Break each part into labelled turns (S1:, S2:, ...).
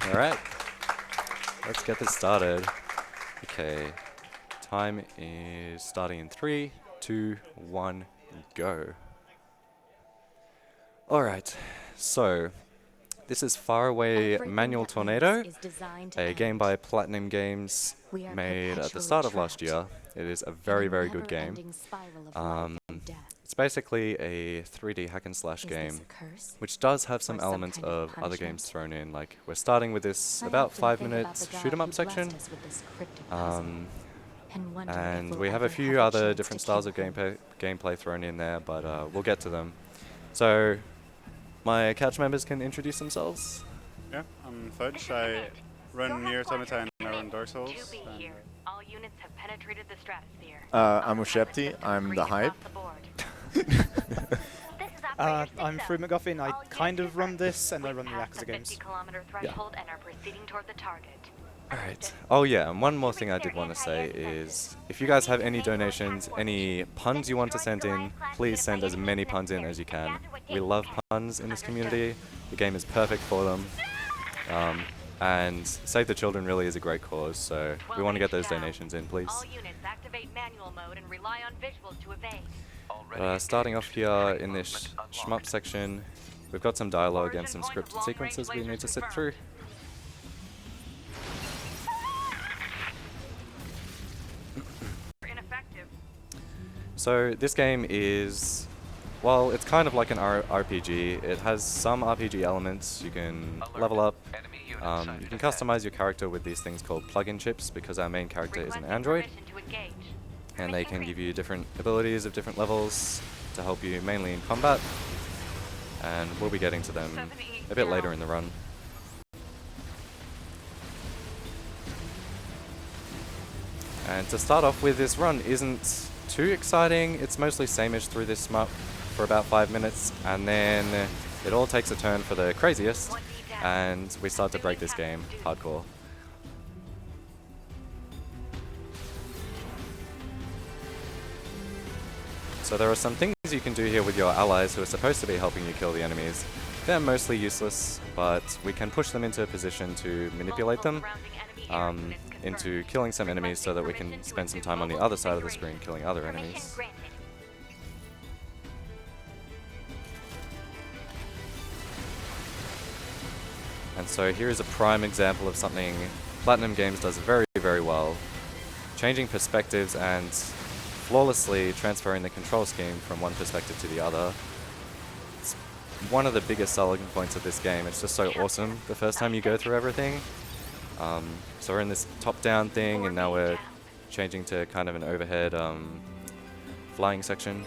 S1: Alright, let's get this started. Okay, time is starting in 3, 2, 1, go. Alright, so this is Faraway Manual Tornado, a game by Platinum Games made at the start of last year. It is a very, very good game. It's basically a 3D hack and slash game, which does have some elements of other games thrown in. Like, we're starting with this about 5-minute shoot 'em up section, and we have a few other different styles of gameplay thrown in there, but we'll get to them. So, my couch members can introduce themselves.
S2: Yeah, I'm Fudge. I run NieR Automata and I run Dark Souls.
S3: All units have penetrated the stratosphere.
S4: I'm Ushepti. I'm the hype.
S5: I'm Fruit McGuffin. I kind of run this, and I run the Yakuza games.
S1: Yeah. Alright. Oh yeah, and one more thing I did want to say is, if you guys have any donations, any puns you want to send in, please send as many puns in as you can. We love puns in this community. The game is perfect for them. And Save the Children really is a great cause, so we want to get those donations in, please. Starting off here in this shmup section, we've got some dialogue and some scripted sequences we need to sit through. So this game is, well, it's kind of like an RPG. It has some RPG elements. You can level up. You can customize your character with these things called plug-in chips, because our main character is an android. And they can give you different abilities of different levels to help you mainly in combat. And we'll be getting to them a bit later in the run. And to start off with, this run isn't too exciting. It's mostly same-ish through this shmup for about 5 minutes, and then it all takes a turn for the craziest, and we start to break this game hardcore. So there are some things you can do here with your allies who are supposed to be helping you kill the enemies. They're mostly useless, but we can push them into a position to manipulate them into killing some enemies so that we can spend some time on the other side of the screen killing other enemies. And so here is a prime example of something Platinum Games does very, very well. Changing perspectives and flawlessly transferring the control scheme from one perspective to the other. It's one of the biggest selling points of this game. It's just so awesome the first time you go through everything. So we're in this top-down thing, and now we're changing to kind of an overhead flying section.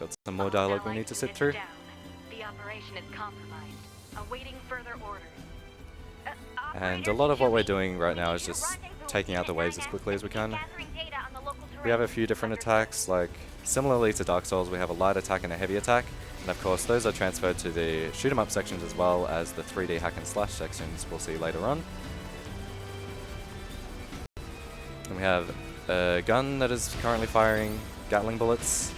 S1: Got some more dialogue we need to sit through.
S3: The operation is compromised. Awaiting further orders.
S1: And a lot of what we're doing right now is just taking out the waves as quickly as we can. We have a few different attacks, like similarly to Dark Souls, we have a light attack and a heavy attack. And of course, those are transferred to the shoot 'em up sections as well as the 3D hack and slash sections we'll see later on. And we have a gun that is currently firing Gatling bullets.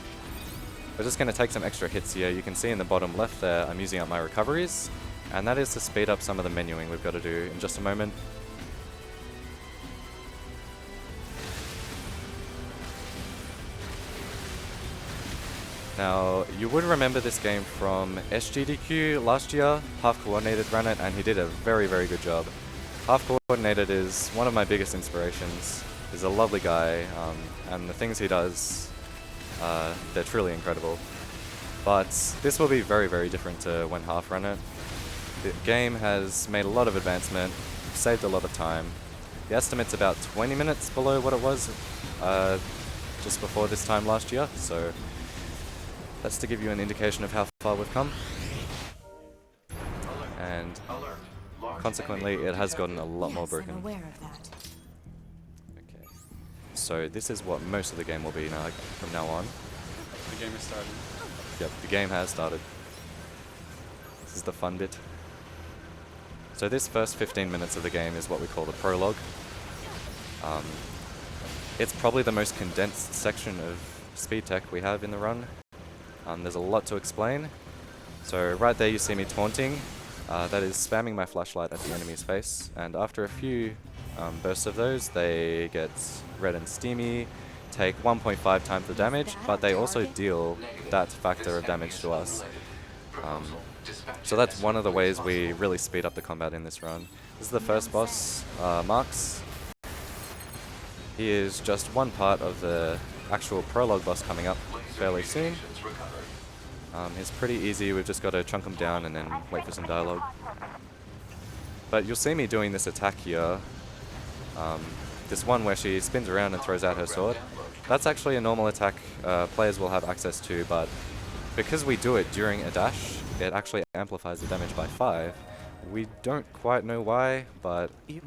S1: We're just going to take some extra hits here. You can see in the bottom left there, I'm using up my recoveries. And that is to speed up some of the menuing we've got to do in just a moment. Now, you would remember this game from SGDQ last year. Half Coordinated ran it, and he did a very, very good job. Half Coordinated is one of my biggest inspirations. He's a lovely guy, and the things he does, they're truly incredible. But this will be very, very different to when Half ran it. The game has made a lot of advancement, saved a lot of time. The estimate's about 20 minutes below what it was just before this time last year, so that's to give you an indication of how far we've come. And consequently, it has gotten a lot more broken. Okay. So this is what most of the game will be now, from now on.
S2: The game is starting.
S1: Yep, the game has started. This is the fun bit. So this first 15 minutes of the game is what we call the prologue. It's probably the most condensed section of speed tech we have in the run. There's a lot to explain, So right there you see me taunting. That is spamming my flashlight at the enemy's face, and after a few bursts of those, they get red and steamy, take 1.5 times the damage, but they also deal that factor of damage to us. So that's one of the ways we really speed up the combat in this run. This is the first boss, Marks. He is just one part of the actual Prologue boss coming up fairly soon. It's pretty easy, we've just got to chunk him down and then wait for some dialogue. But you'll see me doing this attack here, this one where she spins around and throws out her sword. That's actually a normal attack players will have access to, but because we do it during a dash, it actually amplifies the damage by 5. We don't quite know why, but we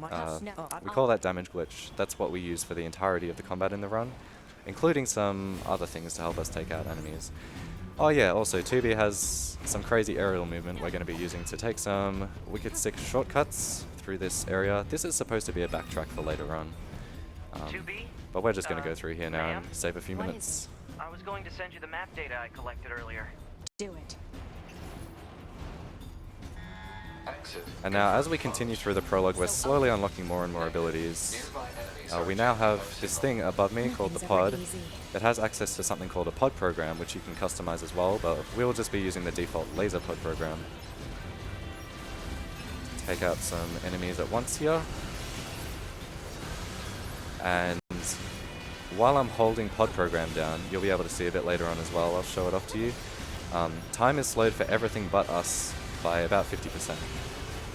S1: call that damage glitch. That's what we use for the entirety of the combat in the run, including some other things to help us take out enemies. Oh yeah, also 2B has some crazy aerial movement we're going to be using to take some wicked sick shortcuts through this area. This is supposed to be a backtrack for later on. But we're just going to go through here now and save a few minutes.
S6: I was going to send you the map data I collected earlier.
S7: Do it.
S1: And now as we continue through the prologue, we're slowly unlocking more and more abilities. We now have this thing above me called the pod. It has access to something called a pod program, which you can customize as well, but we'll just be using the default laser pod program. Take out some enemies at once here. And while I'm holding pod program down, you'll be able to see a bit later on as well. I'll show it off to you. Time is slowed for everything but us by about 50%.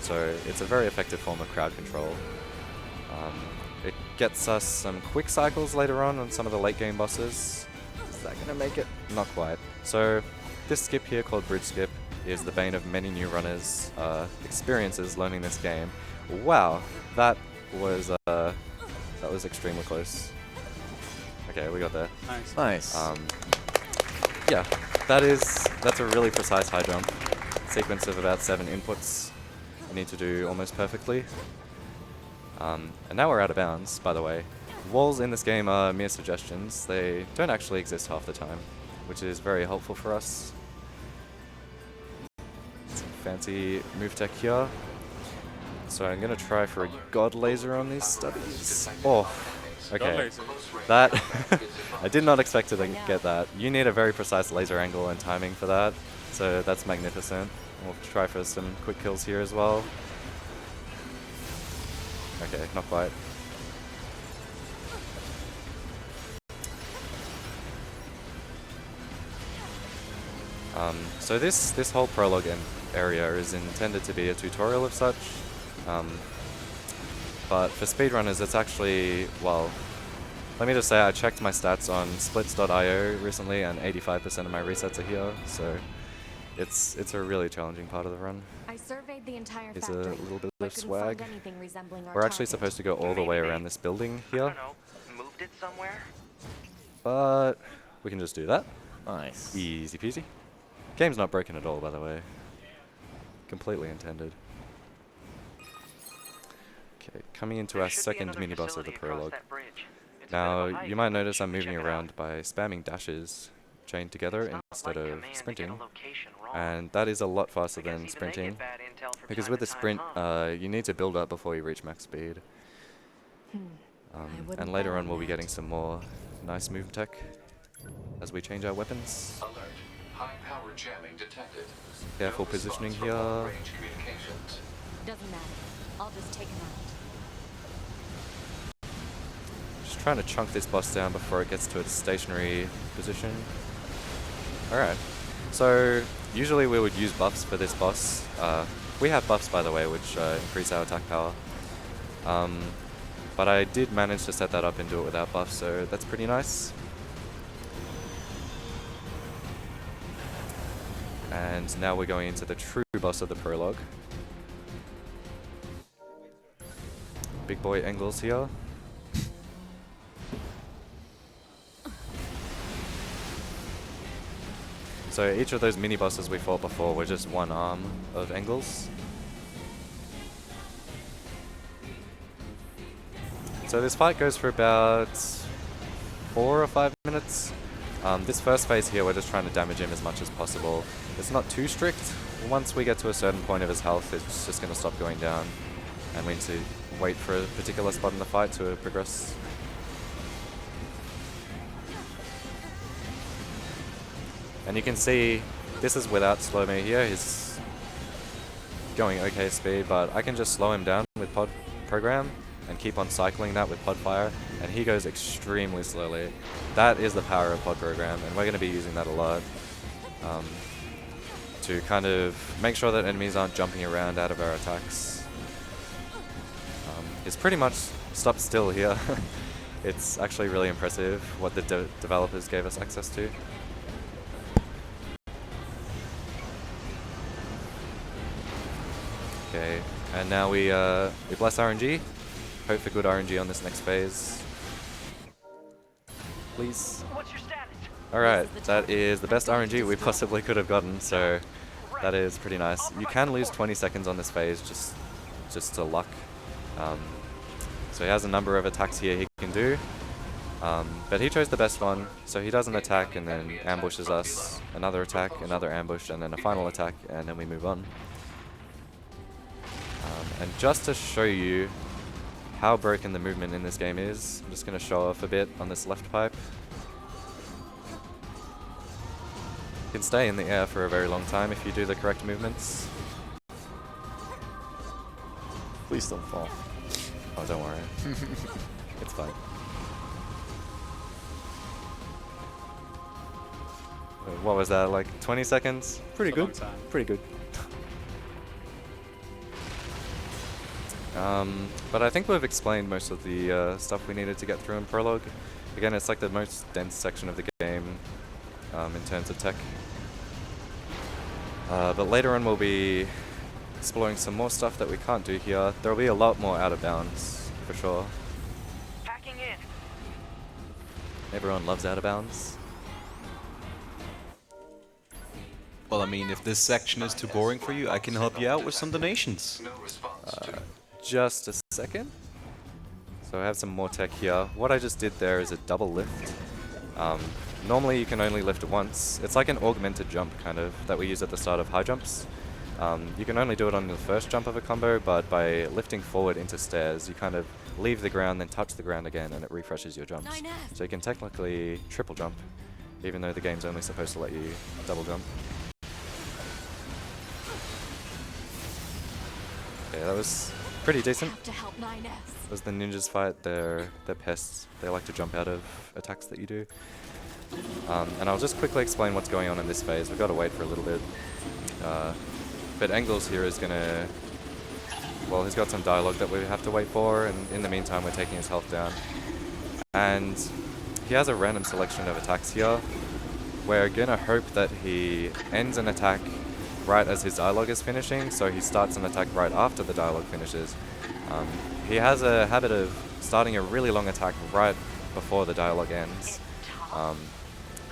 S1: So it's a very effective form of crowd control. It gets us some quick cycles later on some of the late game bosses. Is that going to make it? Not quite. So this skip here called Bridge Skip is the bane of many new runners' experiences learning this game. Wow, that was extremely close. Okay, we got there.
S2: Nice.
S4: Nice.
S1: Yeah, that's a really precise high jump. Sequence of about 7 inputs you need to do almost perfectly. And now we're out of bounds, by the way. Walls in this game are mere suggestions. They don't actually exist half the time, which is very helpful for us. Some fancy move tech here. So I'm going to try for a God Laser on these stubbies. Oh, okay. That, I did not expect to get that. You need a very precise laser angle and timing for that, so that's magnificent. We'll try for some quick kills here as well. Okay, not quite. So this whole prologue area is intended to be a tutorial of such, but for speedrunners it's actually, well, let me just say I checked my stats on splits.io recently and 85% of my resets are here, so it's a really challenging part of the run.
S7: I surveyed the entire
S1: It's a
S7: factory,
S1: little bit
S7: but
S1: of
S7: couldn't
S1: swag.
S7: find anything resembling our
S1: We're actually
S7: target.
S1: supposed to go all the way around this building
S6: I
S1: here,
S6: don't know. Moved it somewhere?
S1: but we can just do that.
S4: Nice.
S1: Easy peasy. Game's not broken at all, by the way. Completely intended. Okay, coming into
S6: There
S1: our
S6: should be
S1: second
S6: another
S1: mini-boss of the
S6: facility across
S1: prologue.
S6: that bridge. It's a bit
S1: Now,
S6: of a hike,
S1: you might
S6: but
S1: notice
S6: you
S1: I'm
S6: should
S1: moving
S6: check it
S1: around
S6: out.
S1: by spamming dashes chained together
S6: It's not
S1: instead
S6: like
S1: of
S6: command to get a
S1: sprinting,
S6: location wrong.
S1: and that is a lot faster
S6: I guess
S1: than
S6: even they
S1: sprinting,
S6: get bad intel from
S1: because
S6: time
S1: with
S6: to
S1: the
S6: time,
S1: sprint,
S6: huh?
S1: you need to build up before you reach max speed.
S7: wouldn't
S1: And later
S7: bet
S1: on we'll be
S7: that.
S1: getting some more nice move tech as we change our weapons.
S8: Alert. High power jamming detected.
S1: Careful
S8: No
S1: positioning
S8: response from
S1: here.
S8: long-range communications.
S7: Doesn't matter. I'll just take him out.
S1: Just trying to chunk this boss down before it gets to a stationary position. Alright, so usually we would use buffs for this boss. We have buffs, by the way, which increase our attack power. But I did manage to set that up and do it without buffs, so that's pretty nice. And now we're going into the true boss of the prologue. Big boy Engels here. So each of those mini bosses we fought before were just one arm of Engels. So this fight goes for about 4 or 5 minutes. This first phase here, we're just trying to damage him as much as possible. It's not too strict. Once we get to a certain point of his health, it's just going to stop going down. And we need to wait for a particular spot in the fight to progress. And you can see, this is without slow-mo here. He's going okay speed, but I can just slow him down with pod program and keep on cycling that with pod fire, and he goes extremely slowly. That is the power of pod program, and we're going to be using that a lot to kind of make sure that enemies aren't jumping around out of our attacks. It's pretty much stopped still here. It's actually really impressive what the developers gave us access to. Okay, and now we bless RNG. Hope for good RNG on this next phase. Please.
S6: What's your status?
S1: Alright, that is the best RNG we possibly could have gotten, so that is pretty nice. You can lose 20 seconds on this phase just to luck. So he has a number of attacks here he can do. But he chose the best one, so he does an attack and then ambushes us, another attack, another ambush, and then a final attack, and then we move on. And just to show you how broken the movement in this game is, I'm just going to show off a bit on this left pipe. You can stay in the air for a very long time if you do the correct movements.
S4: Please don't fall.
S1: Oh, don't worry. It's fine. What was that, like 20 seconds? Pretty
S2: It's a long
S1: good.
S2: time.
S1: Pretty good. But I think we've explained most of the stuff we needed to get through in Prologue. Again, it's like the most dense section of the game in terms of tech. But later on we'll be exploring some more stuff that we can't do here. There'll be a lot more out of bounds, for sure.
S6: Packing in.
S1: Everyone loves out of bounds.
S9: Well, I mean, if this section is too boring for you, I can help you out with some donations.
S8: No response to
S1: Just a second. So I have some more tech here. What I just did there is a double lift. Normally you can only lift once. It's like an augmented jump kind of that we use at the start of high jumps. You can only do it on the first jump of a combo, but by lifting forward into stairs you kind of leave the ground then touch the ground again and it refreshes your jumps. So you can technically triple jump even though the game's only supposed to let you double jump. Okay, that was pretty decent.
S7: Have to help 9S.
S1: As the ninjas fight, they're pests. They like to jump out of attacks that you do. And I'll just quickly explain what's going on in this phase. We've got to wait for a little bit. But Engels here is going to... Well, he's got some dialogue that we have to wait for, and in the meantime we're taking his health down. And he has a random selection of attacks here. We're going to hope that he ends an attack right as his dialogue is finishing, so he starts an attack right after the dialogue finishes. He has a habit of starting a really long attack right before the dialogue ends,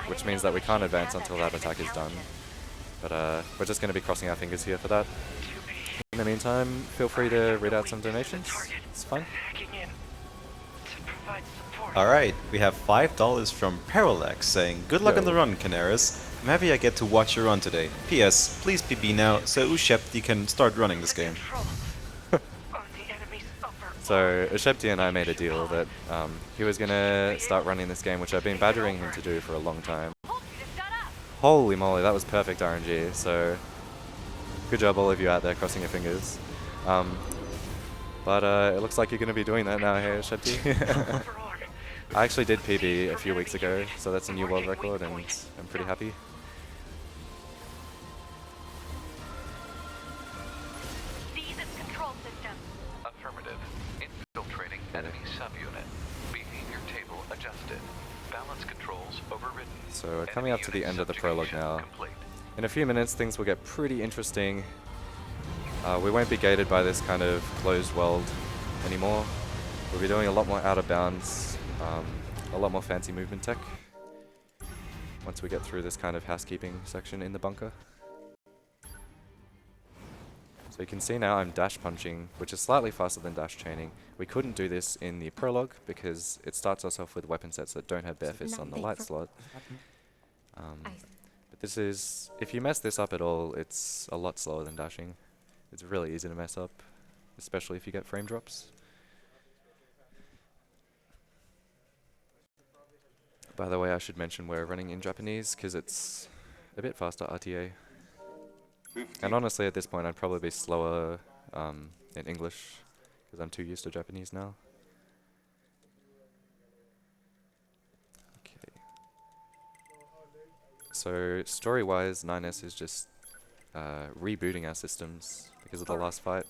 S1: which means that we can't advance until that attack is done. But we're just going to be crossing our fingers here for that. In the meantime, feel free to read out some donations. It's fine.
S6: Packing in. To provide support.
S9: Alright, we have $5 from Prologue saying, "Good luck on the run, Kanaris. I'm happy I get to watch your run today. P.S. Please PB now so Ushepti can start running this game."
S6: Control on the enemy's upper
S1: So Ushepti and I made a deal that he was going to start running this game, which I've been badgering him to do for a long time. Holy moly, that was perfect RNG, so good job all of you out there crossing your fingers. But it looks like you're going to be doing that now, hey Ushepti. I actually did PB a few weeks ago, so that's a new world record and I'm pretty happy.
S3: These is control system.
S8: affirmative. Infiltrating enemy subunit. Behavior table adjusted. Balance controls overridden.
S1: So we're coming up to the end of the prologue now.
S8: Complete.
S1: In a few minutes things will get pretty interesting. We won't be gated by this kind of closed world anymore. We'll be doing a lot more out of bounds, a lot more fancy movement tech once we get through this kind of housekeeping section in the bunker. So you can see now I'm dash punching, which is slightly faster than dash chaining. We couldn't do this in the prologue because it starts us off with weapon sets that don't have bare fists on the light slot. But this is, if you mess this up at all, it's a lot slower than dashing. It's really easy to mess up, especially if you get frame drops. By the way, I should mention we're running in Japanese because it's a bit faster RTA. And honestly, at this point, I'd probably be slower in English because I'm too used to Japanese now. Okay. So story-wise, 9S is just rebooting our systems because of the last fight.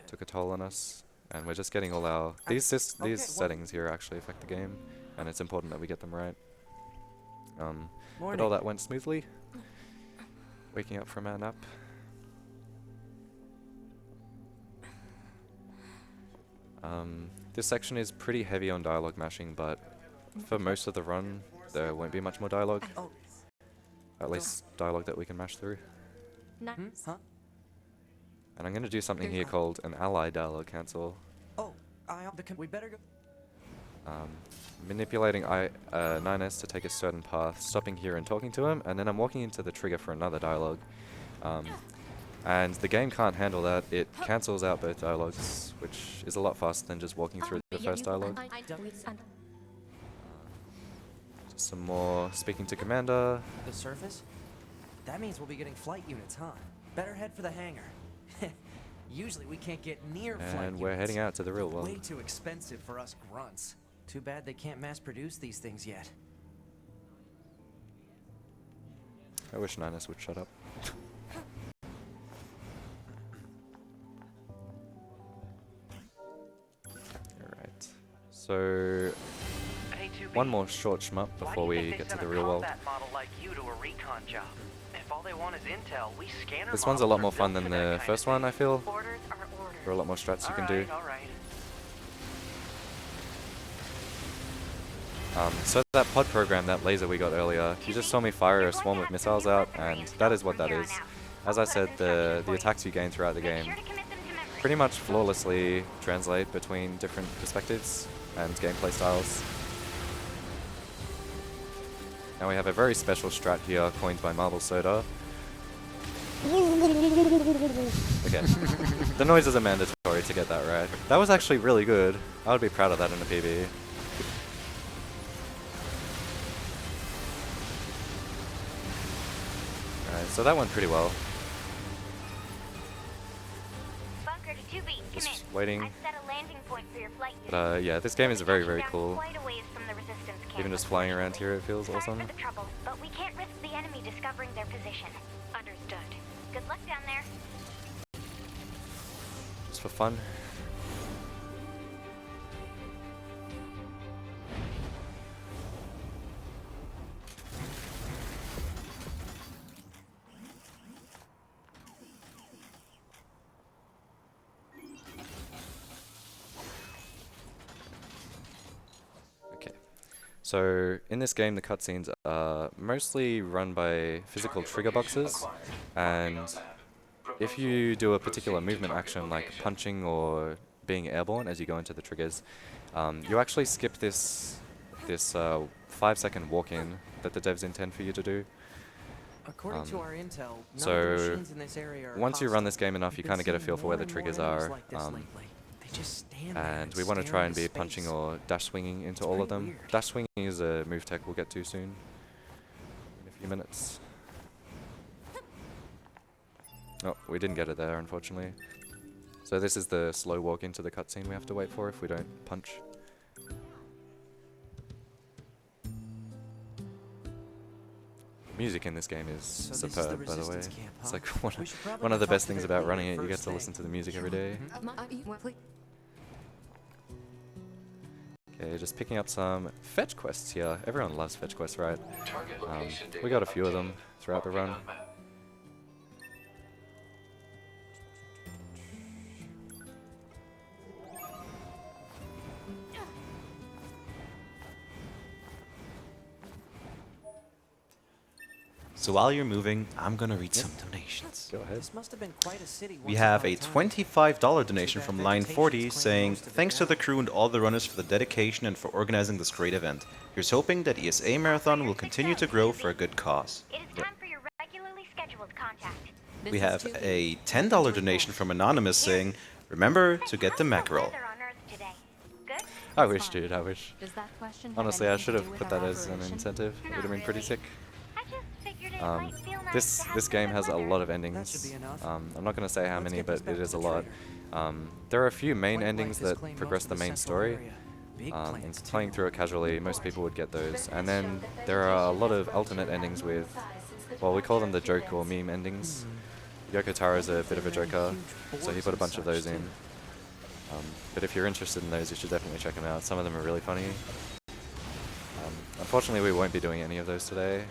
S1: Took a toll on us, and we're just getting all our these settings here actually affect the game, and it's important that we get them right. But all that went smoothly. Waking up from our nap. This section is pretty heavy on dialogue mashing, but for most of the run, there won't be much more dialogue. At least dialogue that we can mash through.
S7: Nice.
S1: And I'm going to do something here called an ally dialogue cancel.
S6: We better go.
S1: Manipulating 9S to take a certain path, stopping here and talking to him, and then I'm walking into the trigger for another dialogue. And the game can't handle that. It cancels out both dialogues, which is a lot faster than just walking through the first dialogue. Just some more speaking to Commander.
S10: The surface? That means we'll be getting flight units, huh? Better head for the hangar. Usually we can't get near flight units.
S1: And we're heading out to the real world.
S10: Way too expensive for us grunts. Too bad they can't mass produce these things yet.
S1: I wish 9S would shut up. Alright. So
S6: Hey, 2B,
S1: one more short shmup
S6: why
S1: before
S6: do you
S1: we
S6: think they
S1: get to
S6: send
S1: the
S6: a
S1: real world.
S6: combat model like you to a recon job? If all they want is intel, we scanner
S1: This one's a lot
S6: models
S1: more
S6: are
S1: fun
S6: built
S1: than
S6: for that
S1: the
S6: kind
S1: first
S6: of
S1: one, I feel.
S3: Orders are orders.
S1: There are a lot more strats you can do.
S6: All right.
S1: So that pod program, that laser we got earlier, you just saw me fire a swarm of missiles out, and that is what that is. As I said, the attacks you gain throughout the game pretty much flawlessly translate between different perspectives and gameplay styles. Now we have a very special strat here coined by Marble Soda. Okay, the noises are mandatory to get that right. That was actually really good. I would be proud of that in a PB. Alright, so that went pretty well.
S3: Bunker to 2B, come
S1: Just
S3: in.
S1: waiting.
S3: I've set a landing point for your flight unit.
S1: But yeah, this game is very, very cool.
S3: Quite a ways from the resistance camp,
S1: Even just flying around here, it feels
S3: Sorry
S1: awesome.
S3: for the trouble, but we can't risk the enemy discovering their position. Understood. Good luck down there.
S1: Just for fun. Okay. So in this game, the cutscenes are mostly run by physical trigger boxes, and if you do a particular movement action like punching or being airborne as you go into the triggers, you actually skip this 5-second walk-in that the devs intend for you to do.
S10: According to our intel, none of the
S1: So
S10: machines in this area are
S1: once you run this
S10: hostile.
S1: game enough, you
S10: We've
S1: kind of
S10: been
S1: get a feel
S10: seeing
S1: for where the
S10: more and
S1: triggers
S10: more
S1: are.
S10: enemies like this lately. They just stand there
S1: And we want to
S10: stare
S1: try and
S10: into
S1: be
S10: space.
S1: punching or dash swinging into
S10: It's
S1: all of
S10: pretty
S1: them.
S10: weird.
S1: Dash swinging is a move tech we'll get to soon, in a few minutes. Oh, we didn't get it there, unfortunately. So this is the slow walk into the cutscene we have to wait for if we don't punch. Music in this game is
S10: So this is
S1: superb, by the way.
S10: resistance camp,
S1: It's
S10: huh?
S1: like
S10: We should probably
S1: one
S10: go
S1: of the
S10: talk
S1: best
S10: to
S1: things
S10: their
S1: about running
S10: leader
S1: it. You get
S10: first
S1: to
S10: thing.
S1: listen to the music every day. Okay, just picking up some fetch quests here. Everyone loves fetch quests, right? We got a few of them throughout the run.
S9: So while you're moving, I'm gonna read some donations.
S1: Go ahead.
S10: This must have been quite a city
S9: We
S10: once
S9: have
S10: upon
S9: a
S10: time.
S9: $25 donation
S10: Too
S9: from
S10: bad
S9: Line
S10: vegetation's
S9: 40
S10: claimed
S9: saying,
S10: most of the
S9: thanks to the
S10: ground."
S9: crew and all the runners for the dedication and for organizing this great event. Here's hoping that ESA Marathon will continue to grow for a good cause.
S3: It is time for your regularly scheduled contact.
S7: This
S9: We
S7: is
S9: have
S7: 2B.
S9: a $10 donation from Anonymous saying, remember to get the mackerel.
S3: Weather on Earth today. Good?
S1: I
S7: That's
S1: wish,
S7: fine.
S1: dude, I wish.
S7: Does that question have
S1: Honestly, I
S7: anything
S1: should
S7: to
S1: have
S7: do with
S1: put
S7: our
S1: that as an
S7: operation?
S1: incentive. It would have been pretty
S3: Not
S1: sick.
S3: I just figured it might feel nice
S1: This
S3: to have
S1: this
S3: some
S1: game
S3: good
S1: has a
S3: weather.
S1: lot of
S10: That
S1: endings.
S10: should be enough.
S1: I'm not going to say how
S10: Let's
S1: many,
S10: get this
S1: but
S10: back
S1: it
S10: to
S1: is a
S10: the
S1: lot.
S10: trader.
S1: There are a few main
S10: White
S1: endings
S10: Light has
S1: that
S10: claimed
S1: progress
S10: most
S1: the
S10: of the
S1: main
S10: central
S1: story.
S10: area. Big
S1: And
S10: plans, too.
S1: playing through it casually, most people would get those. And then there are a lot of alternate endings with, well, we call them the joke or meme endings. Yoko Taro's a bit of a joker, so he put a bunch of those in. But if you're interested in those, you should definitely check them out. Some of them are really funny. Unfortunately, we won't be doing any of those today.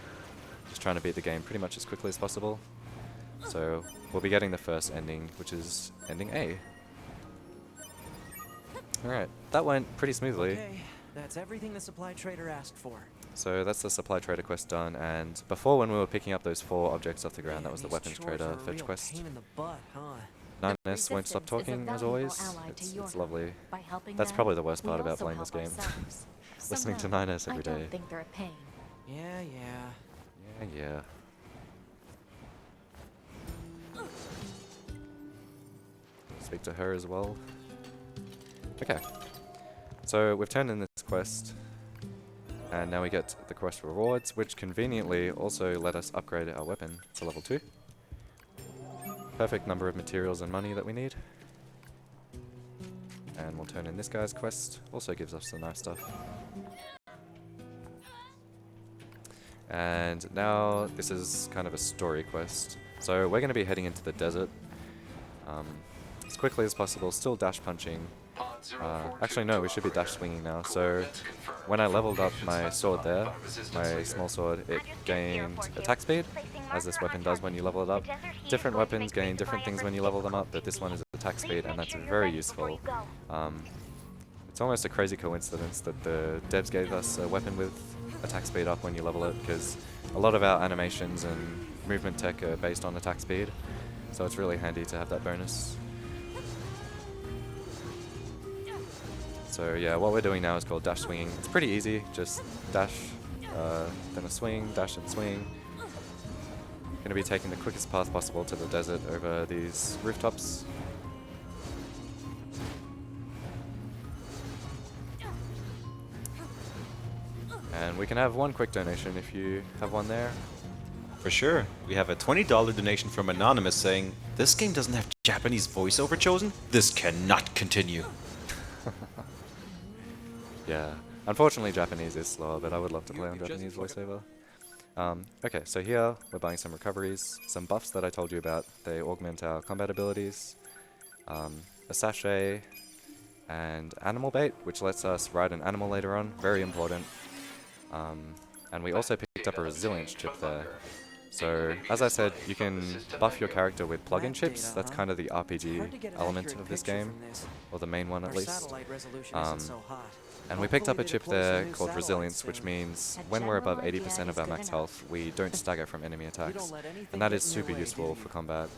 S1: Just trying to beat the game pretty much as quickly as possible. So we'll be getting the first ending, which is ending A. Alright, that went pretty smoothly.
S10: Okay, that's everything the supply trader asked for.
S1: So that's the supply trader quest done, and before when we were picking up those 4 objects off the ground, that
S10: Man,
S1: was the
S10: these
S1: weapons
S10: chores are
S1: trader
S10: a
S1: fetch
S10: real
S1: quest.
S10: pain in the butt, huh?
S1: 9S won't stop
S7: Resistance is a
S1: talking, as
S7: valuable
S1: always.
S7: ally to your
S1: It's
S7: group.
S1: lovely.
S7: By helping
S1: That's
S7: them,
S1: probably the worst
S7: we
S1: part about
S7: also
S1: playing this
S7: help
S1: game.
S7: ourselves.
S1: Listening to
S7: So no,
S1: 9S every
S7: I
S1: day.
S7: don't think they're a pain.
S10: Yeah.
S1: Yeah. Speak to her as well. Okay. So we've turned in this quest, and now we get the quest rewards, which conveniently also let us upgrade our weapon to level 2. Perfect number of materials and money that we need. And we'll turn in this guy's quest, also gives us some nice stuff. And now this is kind of a story quest. So we're going to be heading into the desert as quickly as possible, still dash punching. Actually no, we should be dash swinging now. So when I leveled up my sword there, my small sword, it gained attack speed, as this weapon does when you level it up. Different weapons gain different things when you level them up, but this one is attack speed, and that's very useful. It's almost a crazy coincidence that the devs gave us a weapon with attack speed up when you level it, because a lot of our animations and movement tech are based on attack speed, so it's really handy to have that bonus. So yeah, what we're doing now is called dash swinging. It's pretty easy, just dash, then a swing, dash and swing. Going to be taking the quickest path possible to the desert over these rooftops. And we can have one quick donation if you have one there.
S9: For sure. We have a $20 donation from Anonymous saying, this game doesn't have Japanese voiceover chosen? This cannot continue.
S1: Yeah. Unfortunately, Japanese is slower, but I would love to play on Japanese voiceover. Okay, so here we're buying some recoveries, some buffs that I told you about. They augment our combat abilities, a sachet, and animal bait, which lets us ride an animal later on. Very important. And we also picked up a resilience chip there. So, as I said, you can buff your character with plug-in chips. That's kind of the RPG element of this game, or the main one at least. And we picked up a chip there called Resilience, which means when we're above 80% of our max health, we don't stagger from enemy attacks. And that is super useful for combat.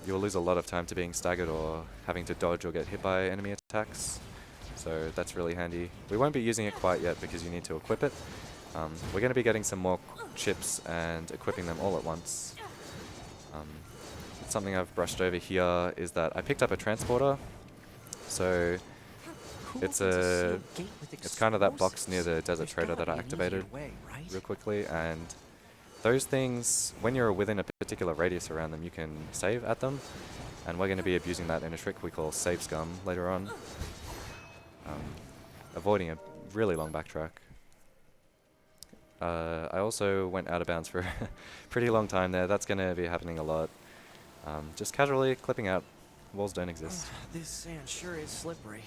S1: You'll lose a lot of time to being staggered or having to dodge or get hit by enemy attacks. So that's really handy. We won't be using it quite yet because you need to equip it. We're going to be getting some more chips and equipping them all at once. Something I've brushed over here is that I picked up a transporter. So it's kind of that box near the desert trader that I activated real quickly, and those things, when you're within a particular radius around them, you can save at them, and we're going to be abusing that in a trick we call save scum later on, avoiding a really long backtrack. I also went out of bounds for a pretty long time there. That's going to be happening a lot. Just casually clipping out. Walls don't exist.
S10: This sand sure is slippery.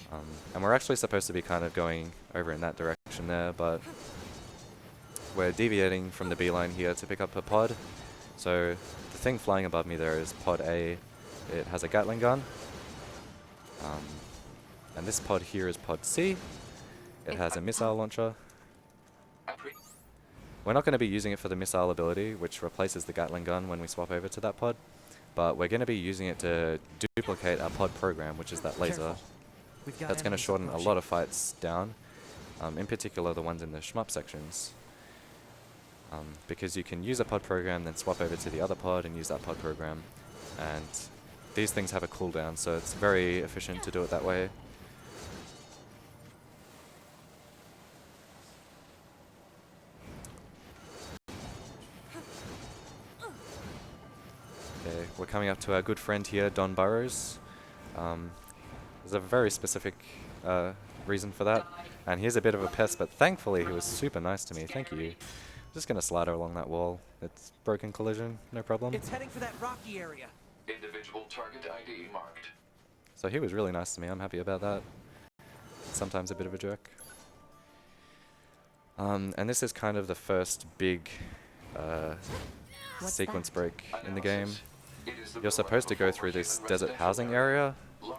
S1: And we're actually supposed to be kind of going over in that direction there, but we're deviating from the beeline here to pick up a pod. So the thing flying above me there is pod A. It has a Gatling gun. And this pod here is pod C. It has a missile launcher. We're not going to be using it for the missile ability, which replaces the Gatling gun when we swap over to that pod, but we're going to be using it to duplicate our pod program, which is that laser. That's going to shorten a lot of fights down, in particular the ones in the shmup sections. Because you can use a pod program, then swap over to the other pod and use that pod program. And these things have a cooldown, so it's very efficient to do it that way. Okay, we're coming up to our good friend here, Don Burrows. There's a very specific reason for that. And he's a bit of a pest, but thankfully he was super nice to me. Thank you. Just gonna slide her along that wall. It's broken collision, no problem.
S10: It's heading for that rocky area.
S8: Individual target ID marked.
S1: So he was really nice to me. I'm happy about that. Sometimes a bit of a jerk. And this is kind of the first big sequence break in the game. You're supposed to go through this desert housing area,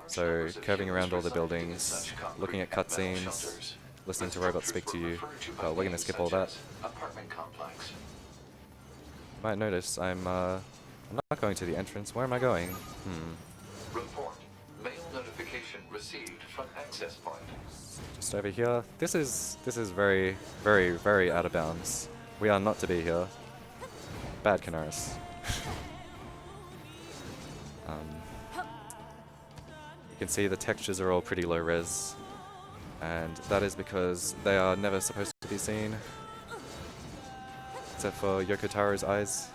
S1: so curving around all the buildings, looking at cutscenes, listening to robots speak to you. But we're going to skip all that. You might notice I'm not going to the entrance. Where am I going?
S8: Report. Mail notification received from access point.
S1: Just over here. This is very, very, very out of bounds. We are not to be here. Bad Kanaris. You can see the textures are all pretty low res, and that is because they are never supposed to be seen, except for Yoko Taro's eyes.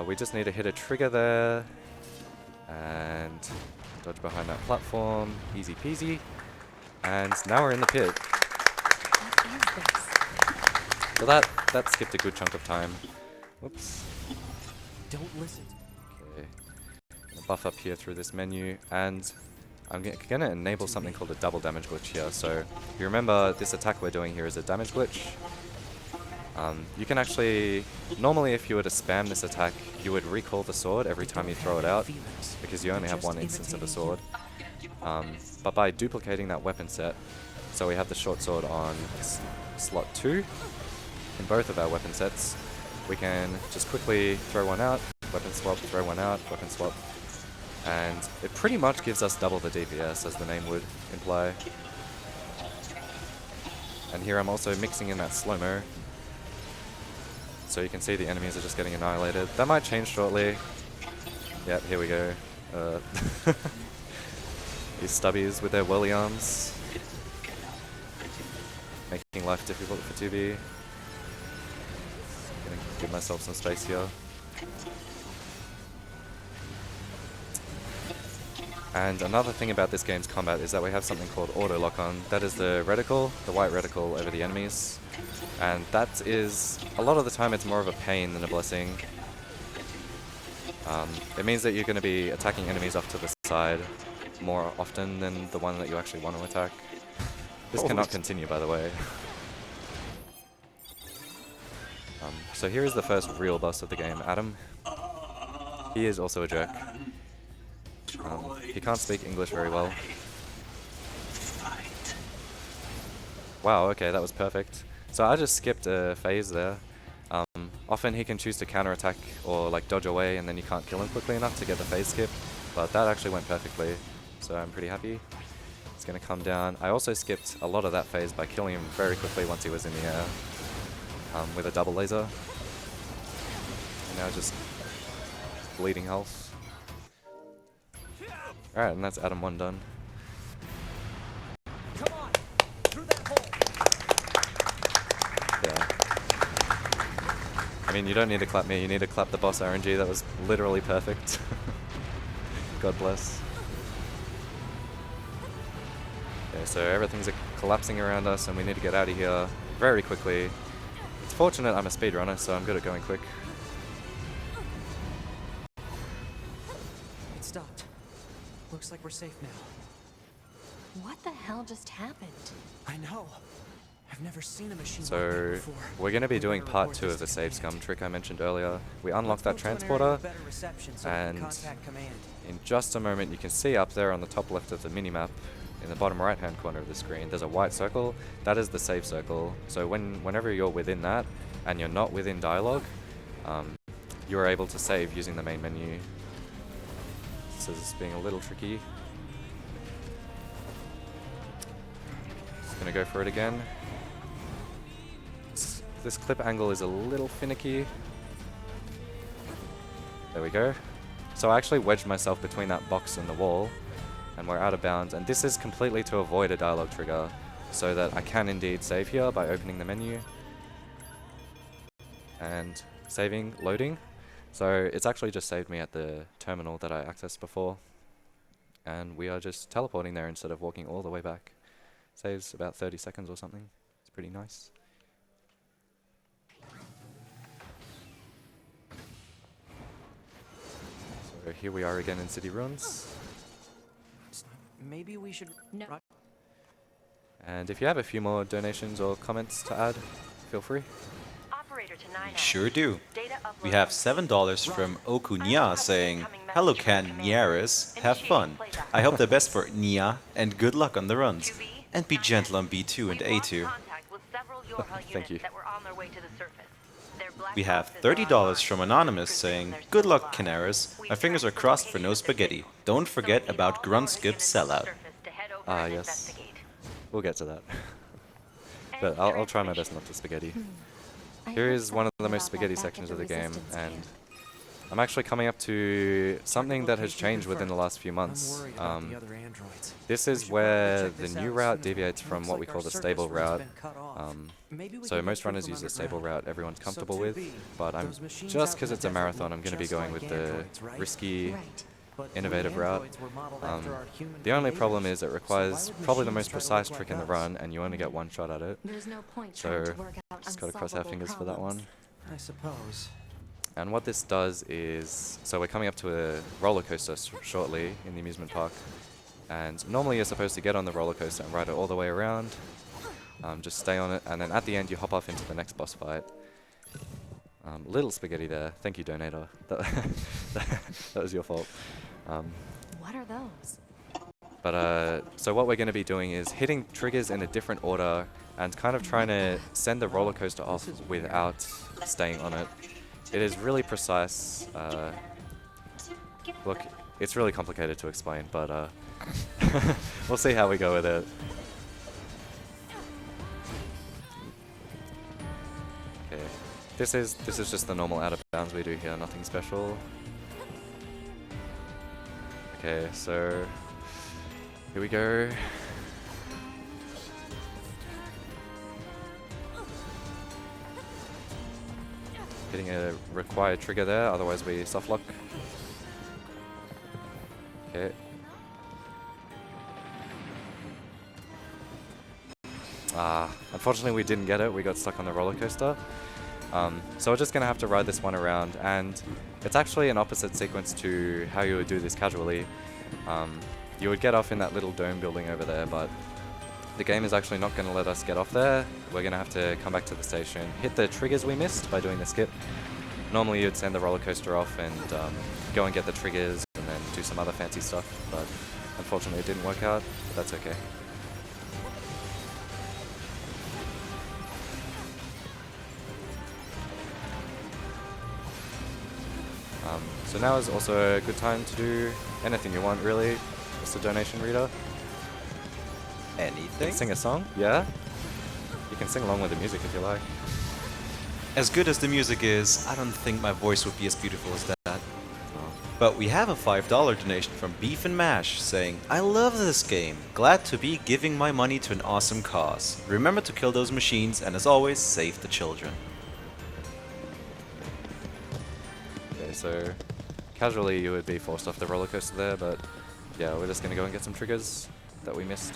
S1: We just need to hit a trigger there, and dodge behind that platform, easy peasy, and now we're in the pit. So that skipped a good chunk of time. Whoops.
S10: Don't listen.
S1: Okay. Gonna buff up here through this menu, and I'm gonna enable something called a double damage glitch here. So if you remember, this attack we're doing here is a damage glitch. You can actually, normally if you were to spam this attack, you would recall the sword every time you throw it out, because you only have one instance of a sword. But by duplicating that weapon set, so we have the short sword on slot 2 in both of our weapon sets, we can just quickly throw one out, weapon swap, throw one out, weapon swap, and it pretty much gives us double the DPS, as the name would imply. And here I'm also mixing in that slow-mo, so you can see the enemies are just getting annihilated. That might change shortly. Yep, here we go. These stubbies with their whirly arms, making life difficult for 2B. Gonna give myself some space here. And another thing about this game's combat is that we have something called auto lock-on. That is the reticle, the white reticle over the enemies. And that is, a lot of the time it's more of a pain than a blessing. It means that you're going to be attacking enemies off to the side more often than the one that you actually want to attack. This cannot continue, by the way. So here is the first real boss of the game, Adam. He is also a jerk. He can't speak English very well. Wow, okay, that was perfect. So I just skipped a phase there. Often he can choose to counterattack or like dodge away, and then you can't kill him quickly enough to get the phase skip. But that actually went perfectly, so I'm pretty happy. He's going to come down. I also skipped a lot of that phase by killing him very quickly once he was in the air with a double laser. And now just bleeding health. Alright, and that's Adam 1 done.
S10: Come on, through that hole.
S1: Yeah. I mean, you don't need to clap me, you need to clap the boss RNG. That was literally perfect. God bless. Okay, so everything's collapsing around us and we need to get out of here very quickly. It's fortunate I'm a speedrunner, so I'm good at going quick.
S10: It stopped. Looks like we're safe now.
S7: What the hell just happened?
S10: I know. I've never seen a machine like that
S1: So
S10: before.
S1: we're going to be doing
S10: We're gonna
S1: part
S10: report
S1: 2
S10: this
S1: of the
S10: to
S1: save scum
S10: command.
S1: trick I mentioned earlier. We unlock that
S10: Let's move to an area
S1: transporter,
S10: with better reception so we can
S1: and
S10: contact command.
S1: in just a moment you can see up there on the top left of the minimap in the bottom right hand corner of the screen, there's a white circle. That is the save circle. So whenever you're within that and you're not within dialogue, you're able to save using the main menu. This is being a little tricky. Just gonna go for it again. This clip angle is a little finicky. There we go. So I actually wedged myself between that box and the wall, and we're out of bounds. And this is completely to avoid a dialogue trigger, so that I can indeed save here by opening the menu. And saving, loading. So it's actually just saved me at the terminal that I accessed before. And we are just teleporting there instead of walking all the way back. Saves about 30 seconds or something. It's pretty nice. So here we are again in City Ruins.
S10: Maybe we should...
S7: No.
S1: And if you have a few more donations or comments to add, feel free.
S3: Operator to 9.
S9: We sure do.
S3: Data
S9: We
S3: upload
S9: have
S3: complete.
S9: $7 from Okunya saying, "Hello Kanaris, have fun. I hope the best for NieR and good luck on the runs. And be gentle on B2 and A2.
S1: Thank you.
S9: We have $30 from Anonymous saying, "Good luck Kanaris. My fingers are crossed for no spaghetti. Don't forget about Grunt Skip sellout."
S1: Ah, yes. We'll get to that. But I'll try my best not to spaghetti. Here is one of the most spaghetti sections of the game, and I'm actually coming up to something that has changed within the last few months. This is where the new route deviates from what we call the stable route. So most runners use the stable route everyone's comfortable with, but just because it's a marathon, I'm going to be going with the risky, innovative route. The only problem is it requires probably the most precise trick in the run, and you only get one shot at it. So just got to cross our fingers for that one.
S10: I suppose.
S1: And what this does is, so we're coming up to a roller coaster shortly in the amusement park, and normally you're supposed to get on the roller coaster and ride it all the way around. Just stay on it, and then at the end you hop off into the next boss fight. Little spaghetti there. Thank you, donator. That was your fault.
S7: What are those?
S1: But so what we're going to be doing is hitting triggers in a different order and kind of trying to send the roller coaster off without staying on it. It is really precise. Look, it's really complicated to explain, but we'll see how we go with it. Okay, this is just the normal out of bounds we do here, nothing special. Okay, so here we go. Hitting a required trigger there, otherwise we soft lock. Okay. Unfortunately we didn't get it, we got stuck on the roller coaster. So we're just going to have to ride this one around, and it's actually an opposite sequence to how you would do this casually. You would get off in that little dome building over there, but the game is actually not going to let us get off there. We're going to have to come back to the station, hit the triggers we missed by doing the skip. Normally you'd send the roller coaster off and go and get the triggers and then do some other fancy stuff, but unfortunately it didn't work out, but that's okay. So now is also a good time to do anything you want, really. Just a donation reader. You
S9: Anything?
S1: can sing a song, yeah? You can sing along with the music if you like.
S9: As good as the music is, I don't think my voice would be as beautiful as that. But we have a $5 donation from Beef and Mash saying, "I love this game. Glad to be giving my money to an awesome cause. Remember to kill those machines, and as always, save the children."
S1: Okay, so casually you would be forced off the roller coaster there, but yeah, we're just gonna go and get some triggers that we missed.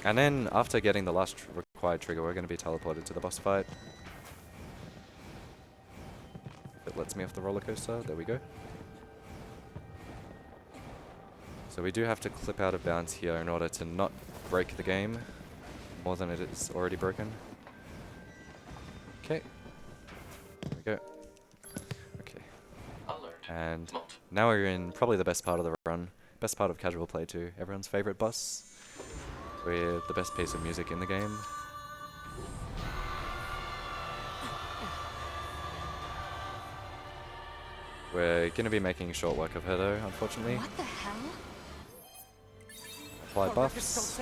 S1: And then after getting the last required trigger, we're gonna be teleported to the boss fight. If it lets me off the roller coaster, there we go. So we do have to clip out of bounds here in order to not break the game more than it is already broken. Okay, there we go. Okay.
S8: Alert.
S1: And now we're in probably the best part of the run. best part of casual play too. Everyone's favorite boss with the best piece of music in the game. We're going to be making short work of her though, unfortunately.
S7: What the hell?
S1: Apply buffs,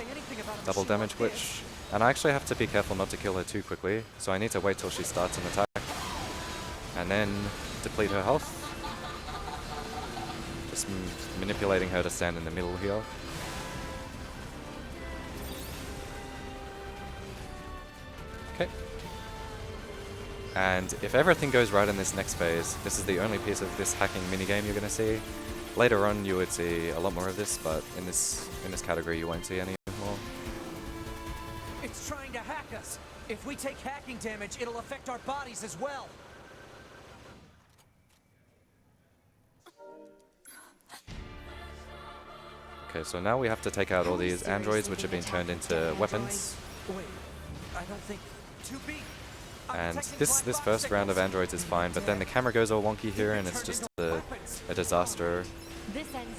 S1: double damage glitch, and I actually have to be careful not to kill her too quickly, so I need to wait till she starts an attack, and then deplete her health. Just manipulating her to stand in the middle here. Okay. And if everything goes right in this next phase, this is the only piece of this hacking minigame you're going to see. Later on you would see a lot more of this, but in this category you won't see any more.
S10: It's trying to hack us. If we take hacking damage, it'll affect our bodies as well.
S1: Okay, so now we have to take out all these androids which have been turned into weapons.
S10: Wait, I don't think 2B.
S1: And this first round of androids is fine, but then the camera goes all wonky here and it's just a disaster.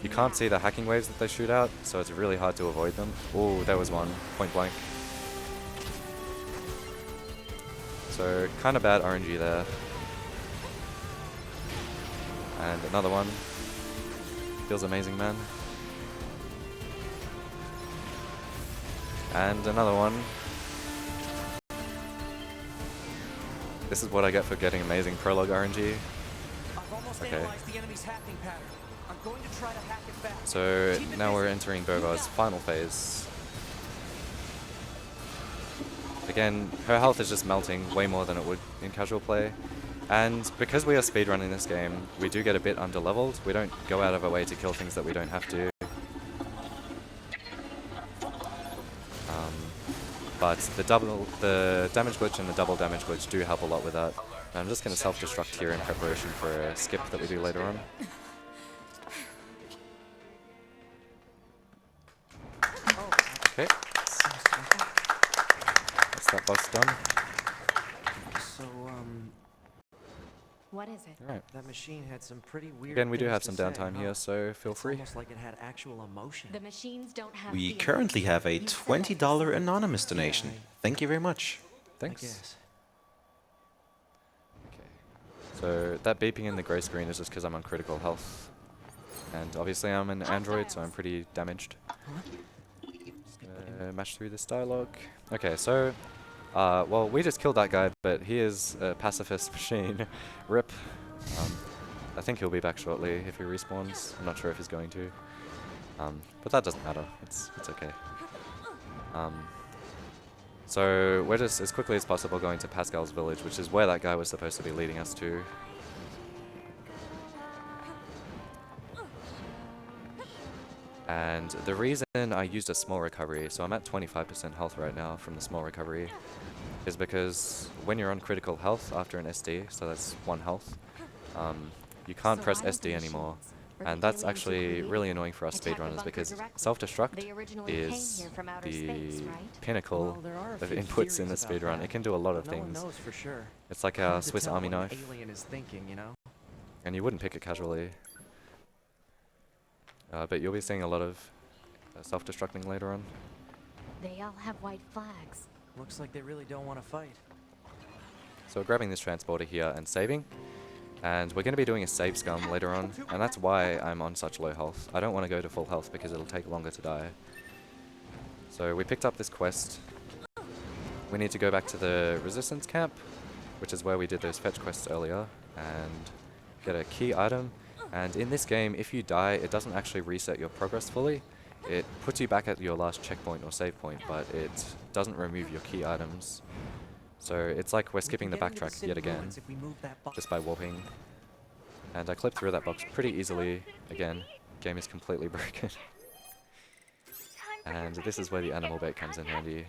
S1: You can't see the hacking waves that they shoot out, so it's really hard to avoid them. Oh, there was one, point blank. So kind of bad RNG there. And another one. Feels amazing, man. And another one. This is what I get for getting amazing Prologue RNG. Okay. So now we're entering Bogar's final phase. Again, her health is just melting way more than it would in casual play. And because we are speedrunning this game, we do get a bit under-leveled. We don't go out of our way to kill things that we don't have to. But the damage glitch and the double damage glitch do help a lot with that. And I'm just going to self-destruct here in preparation for a skip that we do later on. Okay. That's that boss done.
S10: So,
S7: What is it?
S1: Alright.
S10: that machine had some pretty weird
S1: Again, we do
S10: things
S1: have
S10: to
S1: some
S10: say,
S1: downtime
S10: huh?
S1: here, so feel
S10: It's
S1: free.
S10: almost like it had actual emotion.
S7: The machines don't have
S9: We
S7: feelings.
S9: currently have a
S7: You said
S9: $20 anonymous donation. Thank you very much.
S1: Thanks.
S10: I guess.
S1: So that beeping in the grey screen is just because I'm on critical health. And obviously I'm an android, so I'm pretty damaged. Just gonna mash through this dialogue. Okay, so, well, we just killed that guy, but he is a pacifist machine. RIP. I think he'll be back shortly if he respawns. I'm not sure if he's going to. But that doesn't matter. It's okay. So we're just, as quickly as possible, going to Pascal's village, which is where that guy was supposed to be leading us to. And the reason I used a small recovery, so I'm at 25% health right now from the small recovery, is because when you're on critical health after an SD, so that's 1 health, you can't press SD anymore. And that's actually really annoying for us speedrunners because self-destruct is the pinnacle of inputs in the speedrun. It can do a lot of things. It's like our Swiss Army knife. And you wouldn't pick it casually. But you'll be seeing a lot of self-destructing later on.
S7: They all have white flags.
S10: Looks like they really don't want to fight.
S1: So we're grabbing this transporter here and saving. And we're going to be doing a save scum later on, and that's why I'm on such low health. I don't want to go to full health because it'll take longer to die. So we picked up this quest. We need to go back to the resistance camp, which is where we did those fetch quests earlier, and get a key item. And in this game, if you die, it doesn't actually reset your progress fully. It puts you back at your last checkpoint or save point, but it doesn't remove your key items. So it's like we're skipping the backtrack yet again, just by warping. And I clipped through that box pretty easily. Again, game is completely broken. And this is where the animal bait comes in handy.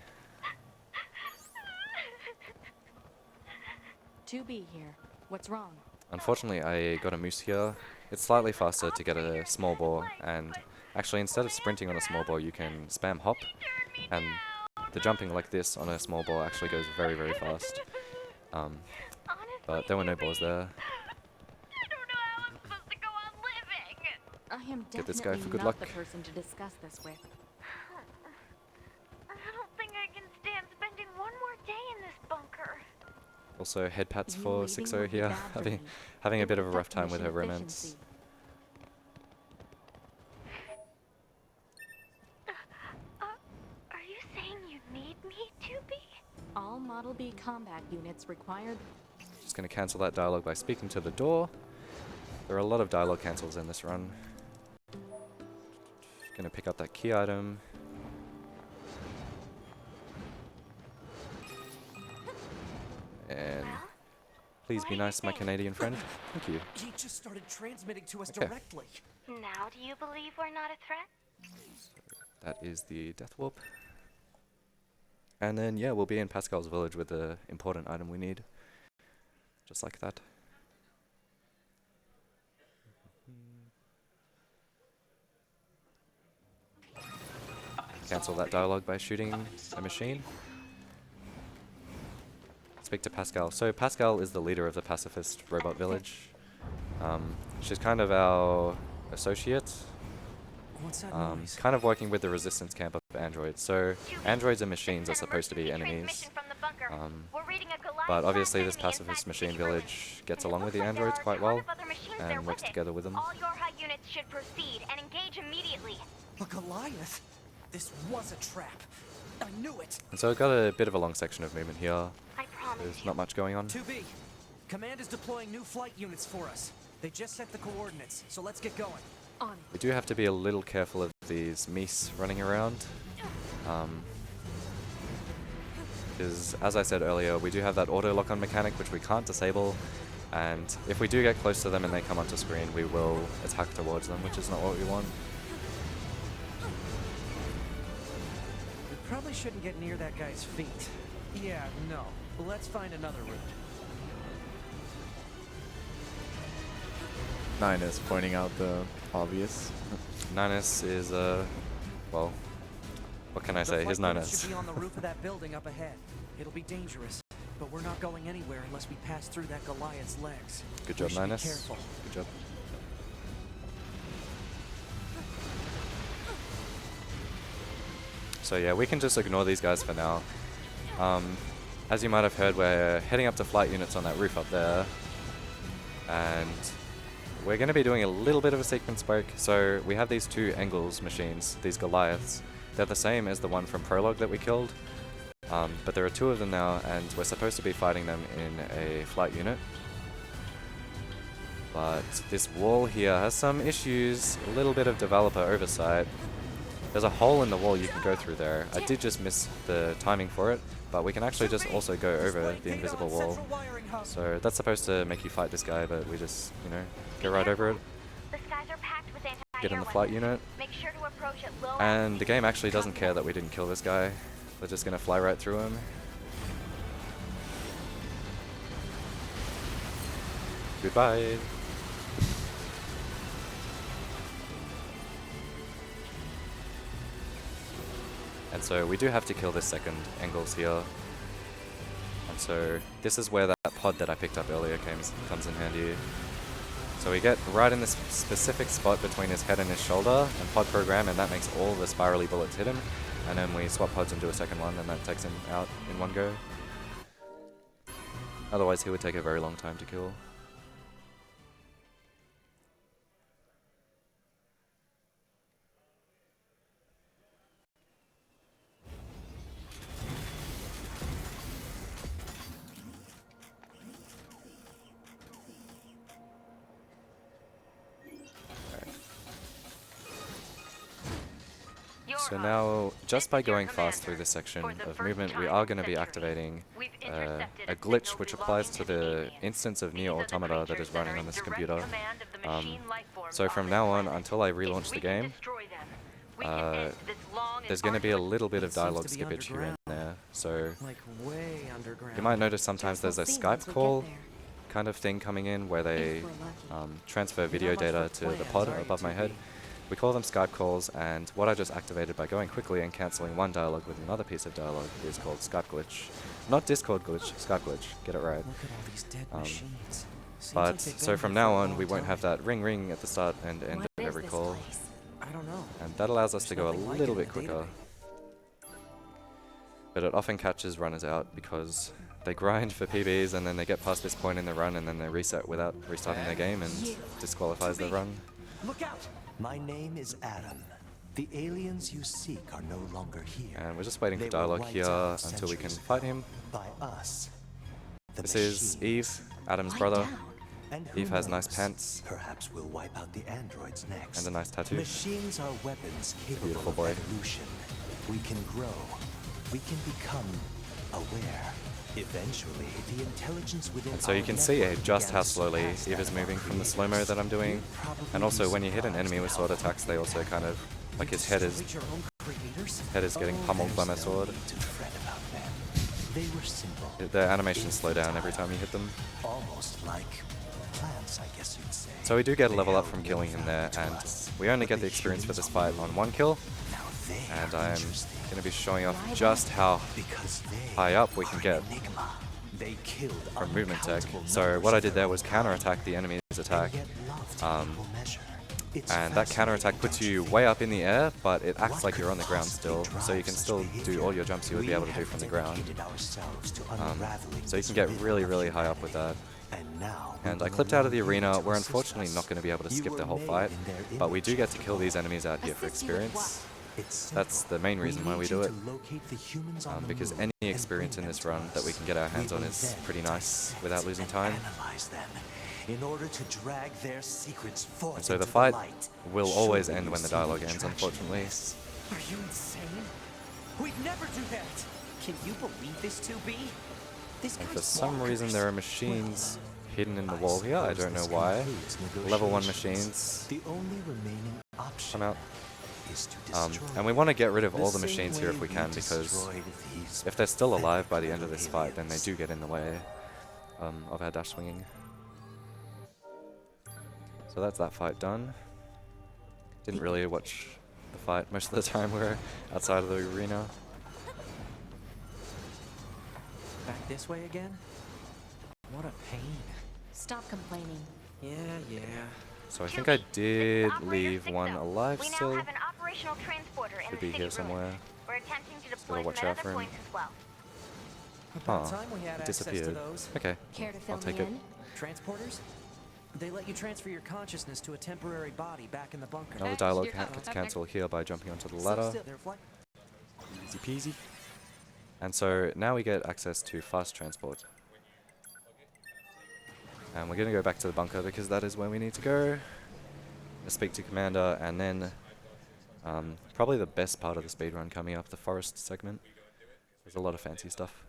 S7: 2B here. What's wrong?
S1: Unfortunately, I got a moose here. It's slightly faster to get a small boar, and actually instead of sprinting on a small boar, you can spam hop, and the jumping like this on a small boar actually goes very, very fast. But there were no boars there.
S3: I don't know how I'm supposed to go on living.
S7: I am
S1: Get this guy
S7: definitely
S1: for good
S7: not
S1: luck.
S7: the person to discuss this with.
S3: I don't think I can stand spending one more day in this bunker.
S1: Also, head pats
S7: You
S1: for
S7: leaving
S1: 60
S7: would be
S1: here,
S7: bad for
S1: having
S7: me.
S1: having a
S7: It
S1: bit
S7: would
S1: of a rough
S7: affect
S1: time with her
S7: mission
S1: romance.
S7: efficiency.
S3: Are you saying you need me to be?
S7: All Model B combat units require.
S1: Just gonna cancel that dialogue by speaking to the door. There are a lot of dialogue cancels in this run. Gonna pick up that key item. And please be nice, my Canadian friend. Thank you.
S10: He just started transmitting to us
S1: Okay.
S10: directly.
S3: Now do you believe we're not a threat?
S1: That is the death warp. And then, yeah, we'll be in Pascal's village with the important item we need. Just like that. Cancel that dialogue by shooting a machine. Speak to Pascal. So Pascal is the leader of the pacifist robot village. She's kind of our associate.
S10: What's that noise?
S1: Kind of working with the resistance camp of androids. So androids and machines are supposed to be enemies. But obviously this pacifist machine village gets along with the androids quite well and works together with them.
S3: All your high units should proceed and engage immediately.
S10: A Goliath? This was a trap. I knew it.
S1: And so we've got a bit of a long section of movement here.
S3: I promise
S1: There's
S3: you.
S1: not much going on.
S10: 2B, Command is deploying new flight units for us. They just set the coordinates, so let's get going.
S7: On.
S1: We do have to be a little careful of these meese running around. Because, as I said earlier, we do have that auto lock-on mechanic which we can't disable. And if we do get close to them and they come onto screen, we will attack towards them, which is not what we want.
S10: We probably shouldn't get near that guy's feet. Yeah, no. Let's find another route.
S4: Ninus pointing out the obvious.
S1: Ninus is, well, what can I say? His
S10: The flight unit
S1: Ninus.
S10: should be on the roof of that building up ahead. It'll be dangerous, but we're not going anywhere unless we pass through that Goliath's legs.
S1: Good
S10: We
S1: job,
S10: should be
S1: Ninus.
S10: careful.
S1: Good job. So yeah, we can just ignore these guys for now. As you might have heard, we're heading up to flight units on that roof up there. And we're going to be doing a little bit of a sequence break. So we have these two Engels machines, these Goliaths. They're the same as the one from Prologue that we killed. But there are two of them now, and we're supposed to be fighting them in a flight unit. But this wall here has some issues, a little bit of developer oversight. There's a hole in the wall you can go through there. I did just miss the timing for it, but we can actually just also go over the invisible wall. So that's supposed to make you fight this guy, but we just, you know, get right over it.
S3: The skies are packed with anti-air
S1: Get in the flight
S3: weapons.
S1: unit.
S3: Make sure to approach at low
S1: And the game actually doesn't care that we didn't kill this guy. We're just gonna fly right through him. Goodbye. And so we do have to kill this second Engels here. And so this is where that pod that I picked up earlier comes in handy. So we get right in this specific spot between his head and his shoulder and pod program, and that makes all the spirally bullets hit him. And then we swap pods and do a second one, and that takes him out in one go. Otherwise he would take a very long time to kill. So now, just by going fast through this section of movement, we are going to be activating a glitch which applies to the instance of NieR Automata that is running on this computer. So from now on, until I relaunch the game, there's going to be a little bit of dialogue skippage here and there. So
S10: Like way underground.
S1: you might notice sometimes there's a
S7: We'll see
S1: Skype
S7: once we get
S1: call
S7: there.
S1: kind of thing coming in where they
S7: If we're lucky.
S1: transfer video
S10: much for
S1: data to the
S10: plans,
S1: pod
S10: are you,
S1: above my
S10: 2B?
S1: head. We call them Skype calls, and what I just activated by going quickly and cancelling one dialogue with another piece of dialogue is called Skype glitch. Not Discord glitch, Skype glitch. Get it right.
S10: Look at all these dead machines. Seems
S1: But
S10: like they've
S1: so
S10: been
S1: from
S10: here for
S1: now
S10: a
S1: on,
S10: long
S1: we won't
S10: time.
S1: have that ring ring at the start and end of
S7: What is this
S1: recall.
S7: place?
S10: I don't know.
S1: And that allows us
S10: There's
S1: to go a
S10: nothing like
S1: little
S10: it in
S1: bit
S10: the
S1: quicker.
S10: database.
S1: But it often catches runners out because they grind for PBs and then they get past this point in the run and then they reset without restarting their game and disqualifies their run.
S10: Look out!
S11: My name is Adam. The aliens you seek are no longer here.
S1: And we're just waiting for
S11: They were
S1: dialogue
S11: wiped
S1: here
S11: out
S1: until we can
S11: centuries
S1: fight him.
S11: by us. The
S1: This is
S11: machines.
S1: Eve, Adam's
S7: Lie
S1: brother.
S7: down.
S11: And who
S1: Eve has nice
S11: knows?
S1: pants
S11: Perhaps we'll wipe out the androids next.
S1: and a nice tattoo.
S11: Machines are weapons capable
S1: Beautiful
S11: of
S1: boy.
S11: evolution. We can grow. We can become aware. Eventually, the intelligence within
S1: And so you
S11: our
S1: can see
S11: network
S1: just
S11: began
S1: how
S11: to
S1: slowly
S11: surpass
S1: Eve
S11: that
S1: is
S11: of
S1: moving
S11: our
S1: from the slow-mo that I'm doing.
S11: You'd probably
S1: And
S11: be
S1: also when you hit an
S11: surprised
S1: enemy with
S11: how
S1: sword attacks, they also kind of, like his head is
S10: Isolate your own creators?
S1: getting pummeled by my
S11: There's no
S1: sword.
S11: need to fret about them. They were simple.
S1: Their animations slow down every time you hit them.
S11: Almost like plants, I guess you'd say.
S1: So we do get a
S11: They
S1: level up
S11: held
S1: from
S11: no
S1: killing him there,
S11: value to
S1: and
S11: us,
S1: we only
S11: but
S1: get the
S11: the
S1: experience for
S11: humans
S1: this fight on 1 kill.
S11: Now they
S1: And
S11: are
S1: I'm
S11: interesting
S1: going to be showing off
S7: Lie
S1: just how
S11: because they
S1: high up we can
S11: are
S1: get
S11: an enigma. They killed
S1: from movement tech.
S11: uncountable
S1: So
S11: numbers
S1: what I
S11: of
S1: did
S11: their
S1: there was
S11: own
S1: counter-attack the enemy's
S11: kind,
S1: attack.
S11: and yet loved
S1: Um,
S11: equal measure. It's
S1: And that counter-attack puts you
S11: fascinating,
S1: way up in the air, but it
S11: don't you?
S1: acts
S11: What
S1: like you're
S11: could
S1: on the ground
S11: possibly
S1: still, so you
S11: drive
S1: can
S11: such
S1: still do
S11: behavior?
S1: all your jumps you would be
S11: We
S1: able to do
S11: have
S1: from the ground.
S11: dedicated ourselves to
S1: Um,
S11: unraveling
S1: so you
S11: this
S1: can get
S11: riddle
S1: really,
S11: of
S1: really high up with that.
S11: humanity. And now we
S1: And I
S11: will
S1: clipped out of the
S11: allow you
S1: arena.
S11: to
S1: We're
S11: assist
S1: unfortunately
S11: us.
S1: not going to be able to
S11: You
S1: skip the
S11: were
S1: whole
S11: made
S1: fight,
S11: in their
S1: but we
S11: image
S1: do get to
S11: after
S1: kill these
S11: all.
S1: enemies out here for
S7: Assist you with
S1: experience.
S11: It's
S1: That's
S11: simple.
S1: the main reason why we do
S11: need
S1: it.
S11: you to locate the humans on the
S1: Because
S11: move
S1: any
S11: and
S1: experience
S11: bring
S1: in
S11: them
S1: this
S11: to
S1: run that we
S11: us.
S1: can get our hands
S11: We
S1: on
S11: will
S1: is
S11: then
S1: pretty nice
S11: dissect
S1: without losing
S11: and
S1: time.
S11: analyze them in order to drag their secrets forth
S1: And so the
S11: into
S1: fight
S11: light.
S1: will always
S11: Surely
S1: end
S11: you
S1: when the
S11: see
S1: dialogue ends,
S11: attraction in
S1: unfortunately.
S11: this.
S10: Are you insane? We'd never do that! Can you believe this, 2B? This
S1: And
S10: guy's
S1: for some reason
S10: bonkers.
S1: there are machines hidden in the wall here. I don't know why. Level 1 machines
S11: The only remaining option
S1: come out.
S11: is to destroy
S1: And we want to get rid of
S11: the
S1: all the
S11: same
S1: machines here
S11: way
S1: if we
S11: we
S1: can, because
S11: destroyed these
S1: if they're still alive by the end
S11: fellow
S1: of this fight, then they
S11: aliens.
S1: do get in the way of our dash swinging. So that's that fight done. Didn't really watch the fight most of the time. We're outside of the arena.
S10: Back this way again? What a pain.
S7: Stop complaining.
S10: Yeah.
S1: So I think I did
S3: Operator
S1: leave
S3: 6-0.
S1: one alive
S3: We now
S1: still.
S3: have an operational transporter in
S1: Should
S3: the
S1: be
S3: city
S1: here
S3: room.
S1: somewhere.
S3: We're attempting to
S1: Just
S3: deploy
S1: gotta
S3: them
S1: watch
S3: at
S1: out
S3: other
S1: for him.
S3: points as well.
S10: About
S1: Huh.
S10: time we had
S1: It
S10: access to
S1: disappeared.
S10: those.
S1: Okay,
S7: Care to fill
S1: I'll take
S7: me
S1: it.
S7: in?
S10: Transporters? They let you transfer your consciousness to a temporary body back in the bunker.
S1: Another dialogue gets cancelled here by jumping onto the ladder.
S10: They're flight-
S1: Easy peasy. And so now we get access to fast transport. And we're going to go back to the bunker because that is where we need to go. Let's speak to Commander, and then probably the best part of the speedrun coming up, the forest segment. There's a lot of fancy stuff.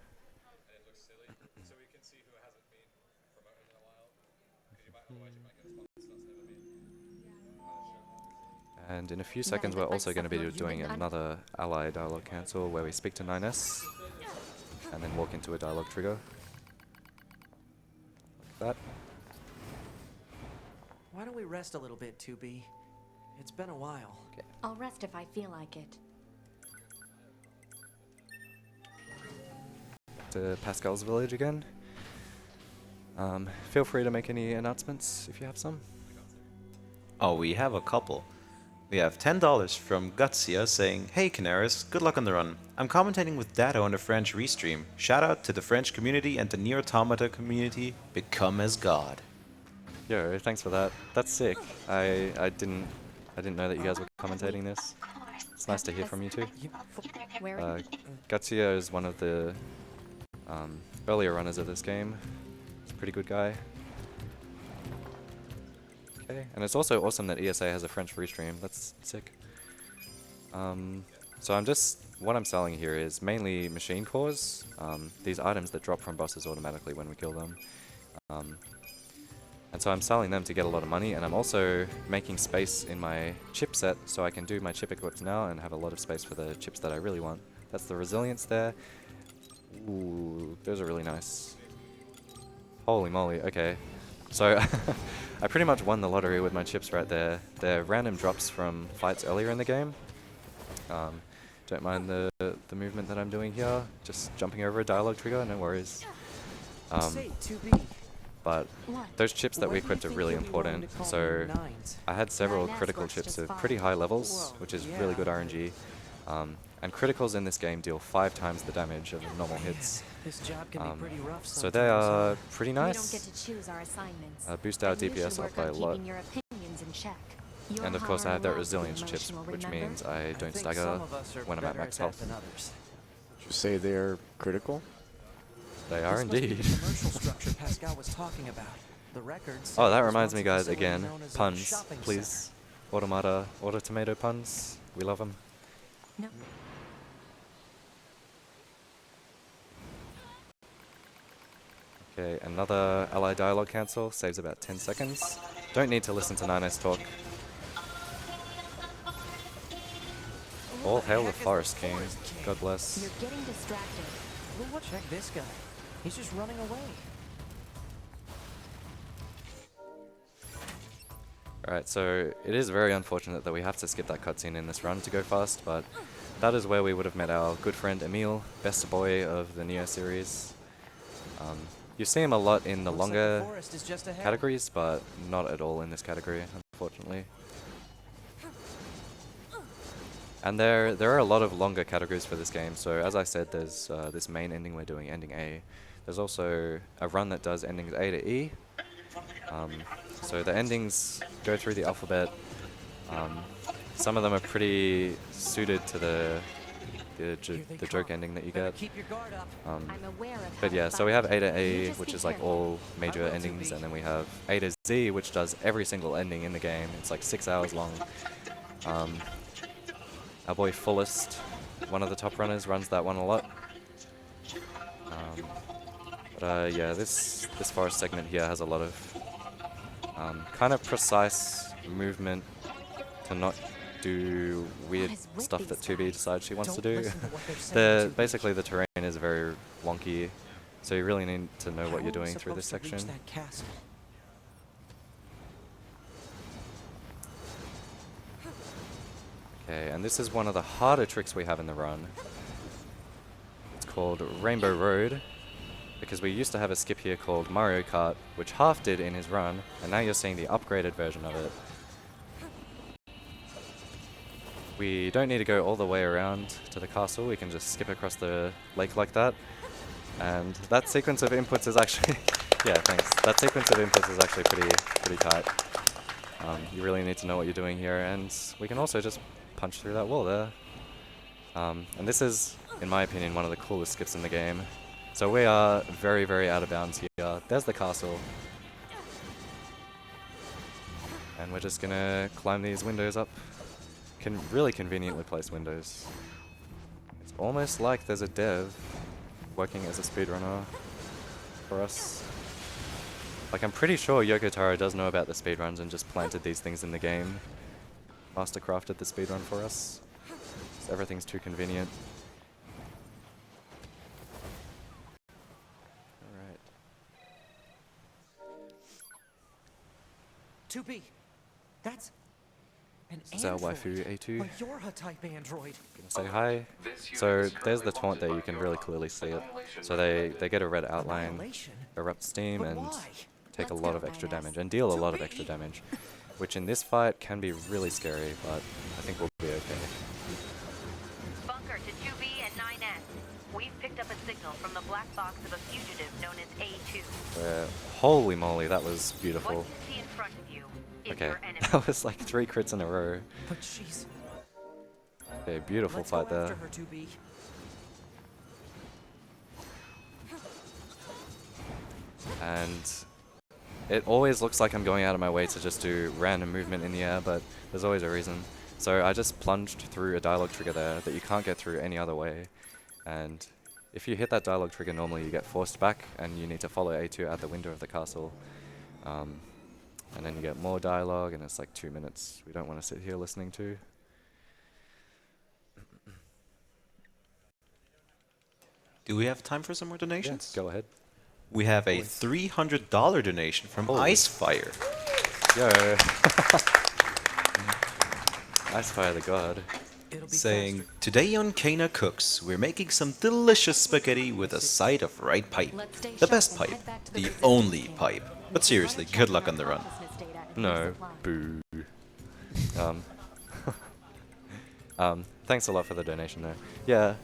S1: And in a few seconds we're also going to be doing another ally dialogue cancel where we speak to 9S and then walk into a dialogue trigger. Like that.
S10: Why don't we rest a little bit, 2B? It's been a while.
S7: I'll rest if I feel like it.
S1: To Pascal's village again. Feel free to make any announcements if you have some.
S9: Oh, we have a couple. We have $10 from Gutsia saying, "Hey Kanaris, good luck on the run. I'm commentating with Dado on the French restream. Shout out to the French community and the NieR Automata community. Become as God."
S1: Yo, thanks for that. That's sick. I didn't know that you guys were commentating this. It's nice to hear from you too.
S7: Where
S1: Gutsia is one of the earlier runners of this game. He's a pretty good guy. Okay, and it's also awesome that ESA has a French restream. That's sick. So what I'm selling here is mainly machine cores. These items that drop from bosses automatically when we kill them. And so I'm selling them to get a lot of money, and I'm also making space in my chipset so I can do my chip equips now and have a lot of space for the chips that I really want. That's the resilience there. Ooh, those are really nice. Holy moly, okay. So I pretty much won the lottery with my chips right there. They're random drops from fights earlier in the game. Don't mind the movement that I'm doing here. Just jumping over a dialogue trigger, no worries.
S10: Say, 2B,
S1: but those chips that we equipped are really important. So I had several critical chips of pretty high levels, which is really good RNG. And criticals in this game deal 5 times the damage of normal hits. So they are pretty nice. Boost our DPS up by a lot. And of course I have that resilience chips, which means I don't stagger when I'm at max health.
S4: Did you say they're critical?
S1: They are indeed. Oh, that reminds me, guys, again, puns, please. Automata, Autotomato puns. We love them.
S7: No.
S1: Okay, another ally dialogue cancel. Saves about 10 seconds. Don't need to listen to NieR's talk. All hail the Forest King. God bless.
S7: You're getting distracted.
S10: Check this guy. He's just running away.
S1: Alright, so it is very unfortunate that we have to skip that cutscene in this run to go fast, but that is where we would have met our good friend Emil, best boy of the NieR series. You see him a lot in the longer categories, but not at all in this category, unfortunately. And there are a lot of longer categories for this game, so as I said, there's this main ending we're doing, ending A. There's also a run that does endings A to E. So the endings go through the alphabet. Some of them are pretty suited to the joke ending that you get. But yeah, so we have A to A, which is like all major endings, and then we have A to Z, which does every single ending in the game. It's like 6 hours long. Our boy Fullest, one of the top runners, runs that one a lot. Yeah, this forest segment here has a lot of kind of precise movement to not do weird stuff that 2B decides she wants to do. Basically the terrain is very wonky, so you really need to know what you're doing through this section. Okay, and this is one of the harder tricks we have in the run. It's called Rainbow Road, because we used to have a skip here called Mario Kart, which Half did in his run, and now you're seeing the upgraded version of it. We don't need to go all the way around to the castle, we can just skip across the lake like that. And that sequence of inputs is actually... yeah, thanks. That sequence of inputs is actually pretty tight. You really need to know what you're doing here, and we can also just punch through that wall there. And this is, in my opinion, one of the coolest skips in the game. So we are very, very out of bounds here. There's the castle. And we're just gonna climb these windows up. Really conveniently placed windows. It's almost like there's a dev working as a speedrunner for us. Like, I'm pretty sure Yoko Taro does know about the speedruns and just planted these things in the game. Mastercrafted the speedrun for us. So everything's too convenient. Alright.
S10: 2B. That's an
S1: This is our waifu A2.
S10: A Yorha type android.
S1: Gonna say hi. So there's the taunt there, you can really clearly see it. So they get a red outline, erupt steam, and take a lot of extra damage, and deal a lot of extra damage. Which in this fight can be really scary, but I think we'll be okay.
S3: Bunker to 2B and 9S. We've picked up a signal from the black box of a fugitive known as A2.
S1: Holy moly, that was beautiful.
S3: What you see in front of you is
S1: Okay,
S3: your enemy.
S1: that was like 3 crits in a row.
S10: But she's...
S1: Okay, beautiful fight there.
S10: Her, 2B.
S1: And it always looks like I'm going out of my way to just do random movement in the air, but there's always a reason. So I just plunged through a dialogue trigger there that you can't get through any other way. And if you hit that dialogue trigger normally, you get forced back and you need to follow A2 out the window of the castle. And then you get more dialogue and it's like 2 minutes we don't want to sit here listening to.
S9: Do we have time for some more donations?
S1: Yes, go ahead.
S9: We have a $300 donation from Icefire.
S1: Yo. Icefire the god.
S9: saying, today on Kana Cooks, we're making some delicious spaghetti with a side of right pipe. The best pipe. The only pipe. But seriously, good luck on the run.
S1: No. Boo. Thanks a lot for the donation though. Yeah,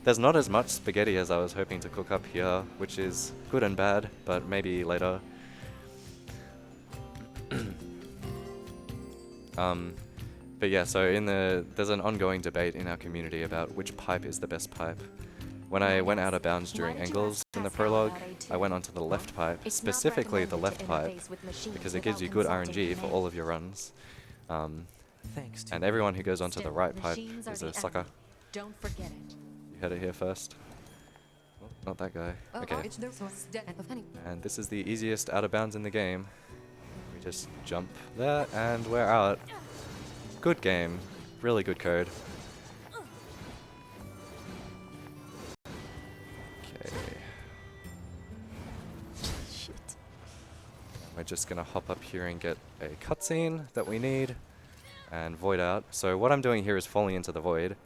S1: there's not as much spaghetti as I was hoping to cook up here, which is good and bad, but maybe later. But yeah, so there's an ongoing debate in our community about which pipe is the best pipe. When I went out of bounds during angles in the prologue, I went onto the left pipe, specifically the left pipe, because it gives you good RNG for all of your runs. And everyone who goes onto the right pipe is a sucker.
S7: Don't forget it.
S1: You heard it here first. Oh, not that guy. Okay. And this is the easiest out of bounds in the game. We just jump there and we're out. Good game. Really good code. Okay. Shit. We're just gonna hop up here and get a cutscene that we need. And void out. So what I'm doing here is falling into the void.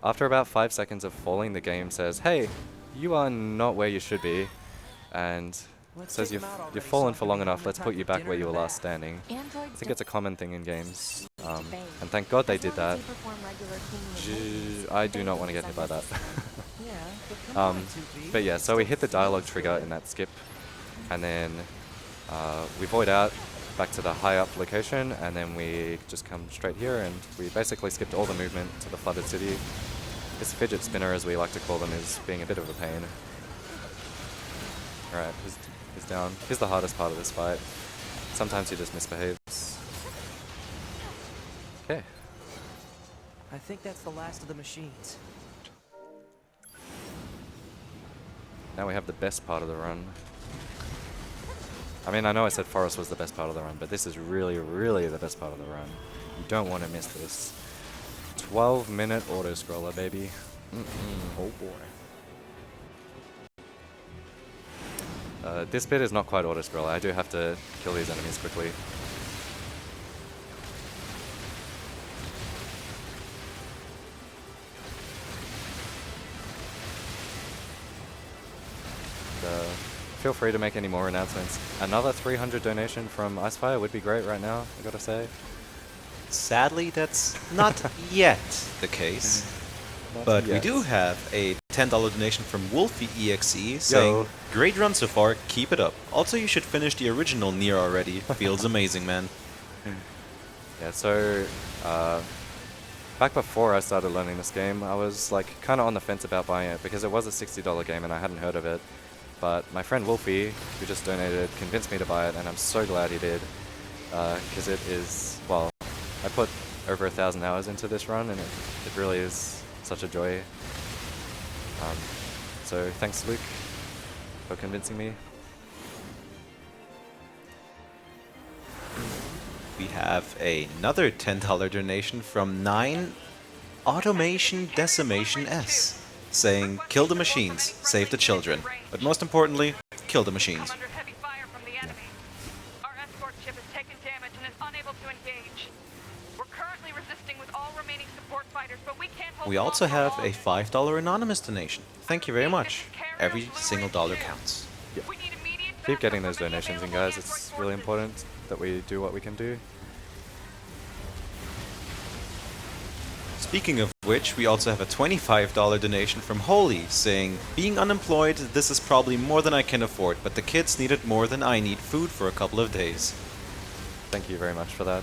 S1: After about 5 seconds of falling, the game says, hey, you are not where you should be. And says you've fallen for long enough, let's put you back where you were last standing. I think it's a common thing in games. And thank God they did that. I do not want to get hit by that. But yeah, so we hit the dialogue trigger in that skip. And then we void out back to the high up location, and then we just come straight here, and we basically skipped all the movement to the flooded city. This fidget spinner, as we like to call them, is being a bit of a pain. Alright, he's down. He's the hardest part of this fight. Sometimes he just misbehaves. Okay.
S10: I think that's the last of the machines.
S1: Now we have the best part of the run. I mean, I know I said Forest was the best part of the run, but this is really, really the best part of the run. You don't want to miss this. 12-minute auto-scroller, baby. Oh boy. This bit is not quite auto-scroller. I do have to kill these enemies quickly. Feel free to make any more announcements. Another 300 donation from Icefire would be great right now, I gotta say.
S9: Sadly, that's not yet the case. But we do have a $10 donation from Wolfie EXE saying, great run so far, keep it up. Also, you should finish the original NieR already. Feels amazing, man.
S1: Yeah, so back before I started learning this game, I was like kind of on the fence about buying it because it was a $60 game and I hadn't heard of it. But my friend Wolfie, who just donated, convinced me to buy it, and I'm so glad he did. Because it is, well, I put over 1,000 hours into this run, and it really is such a joy. So thanks, Luke, for convincing me.
S9: We have another $10 donation from 9 Automation Decimation S, saying, kill the machines, save the children. But most importantly, kill the machines. We also have a $5 anonymous donation. Thank you very much. Every single dollar counts.
S1: Yep. Keep getting those donations in, guys. It's really important that we do what we can do.
S9: Speaking of which, we also have a $25 donation from Holy, saying, being unemployed, this is probably more than I can afford, but the kids need it more than I need food for a couple of days.
S1: Thank you very much for that.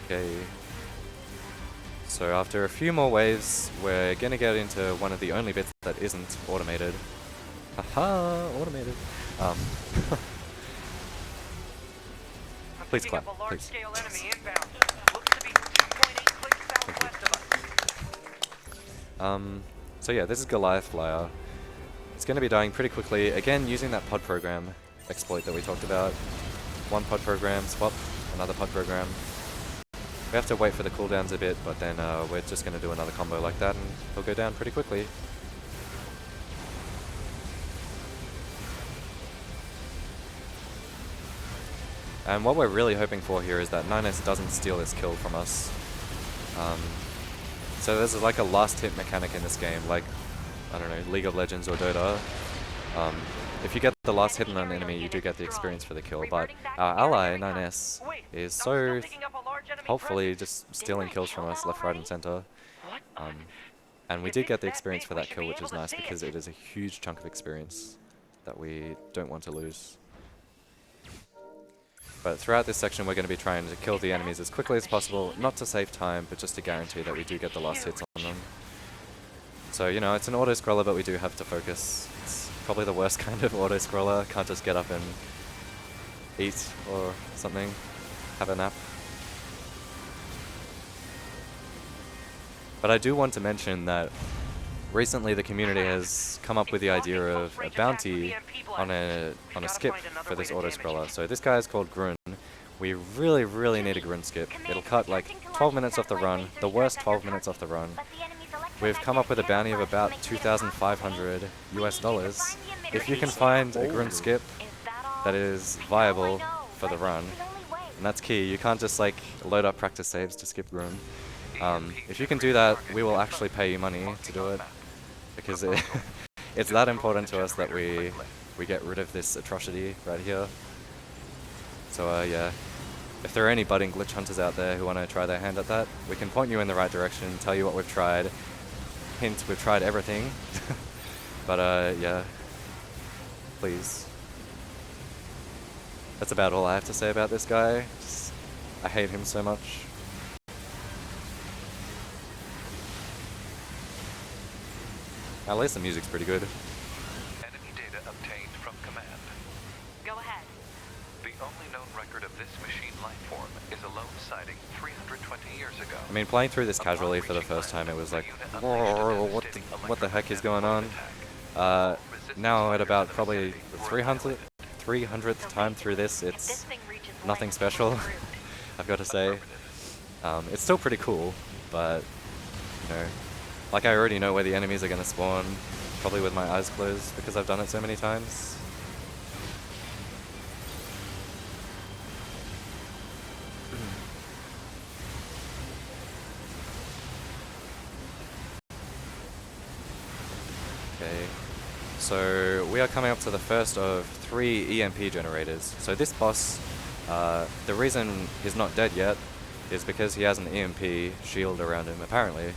S1: Okay. So after a few more waves, we're gonna get into one of the only bits that isn't automated. Haha, automated. Please clap, please. So yeah, this is Goliath Flyer. It's going to be dying pretty quickly, again using that pod program exploit that we talked about. One pod program, swap, another pod program. We have to wait for the cooldowns a bit, but then we're just going to do another combo like that and he'll go down pretty quickly. And what we're really hoping for here is that 9S doesn't steal this kill from us. So there's like a last hit mechanic in this game, like, I don't know, League of Legends or Dota. If you get the last hit on an enemy, you do get the experience for the kill, but our ally, 9S, is so hopefully just stealing kills from us left, right, and center. And we did get the experience for that kill, which is nice because it is a huge chunk of experience that we don't want to lose. But throughout this section, we're going to be trying to kill the enemies as quickly as possible, not to save time, but just to guarantee that we do get the last hits on them. So, you know, it's an auto-scroller, but we do have to focus. It's probably the worst kind of auto-scroller. Can't just get up and eat or something, have a nap. But I do want to mention that recently the community has come up with the idea of a bounty on a skip for this auto-scroller. So this guy is called Grun. We really need a Grun skip. It'll cut like 12 minutes off the run, the worst 12 minutes off the run. We've come up with a bounty of about $2,500 US. If you can find a Grun skip that is viable for the run, and that's key. You can't just like load up practice saves to skip Grun. If you can do that, we will actually pay you money to do it, because it's that important to us that we get rid of this atrocity right here. So yeah, if there are any budding glitch hunters out there who want to try their hand at that, we can point you in the right direction, tell you what we've tried. Hint, we've tried everything. But yeah, please. That's about all I have to say about this guy. I hate him so much. At least the music's pretty good.
S8: Enemy data obtained from command.
S3: Go ahead.
S8: The only known record of this machine life form is a lone sighting 320 years ago.
S1: I mean, playing through this casually for the first time, it was like, what the heck is going on? Now at about probably the 300th time through this, it's nothing special, I've got to say. It's still pretty cool, but, you know, like I already know where the enemies are going to spawn, probably with my eyes closed because I've done it so many times. Okay, so we are coming up to the first of 3 EMP generators. So this boss, the reason he's not dead yet is because he has an EMP shield around him, apparently.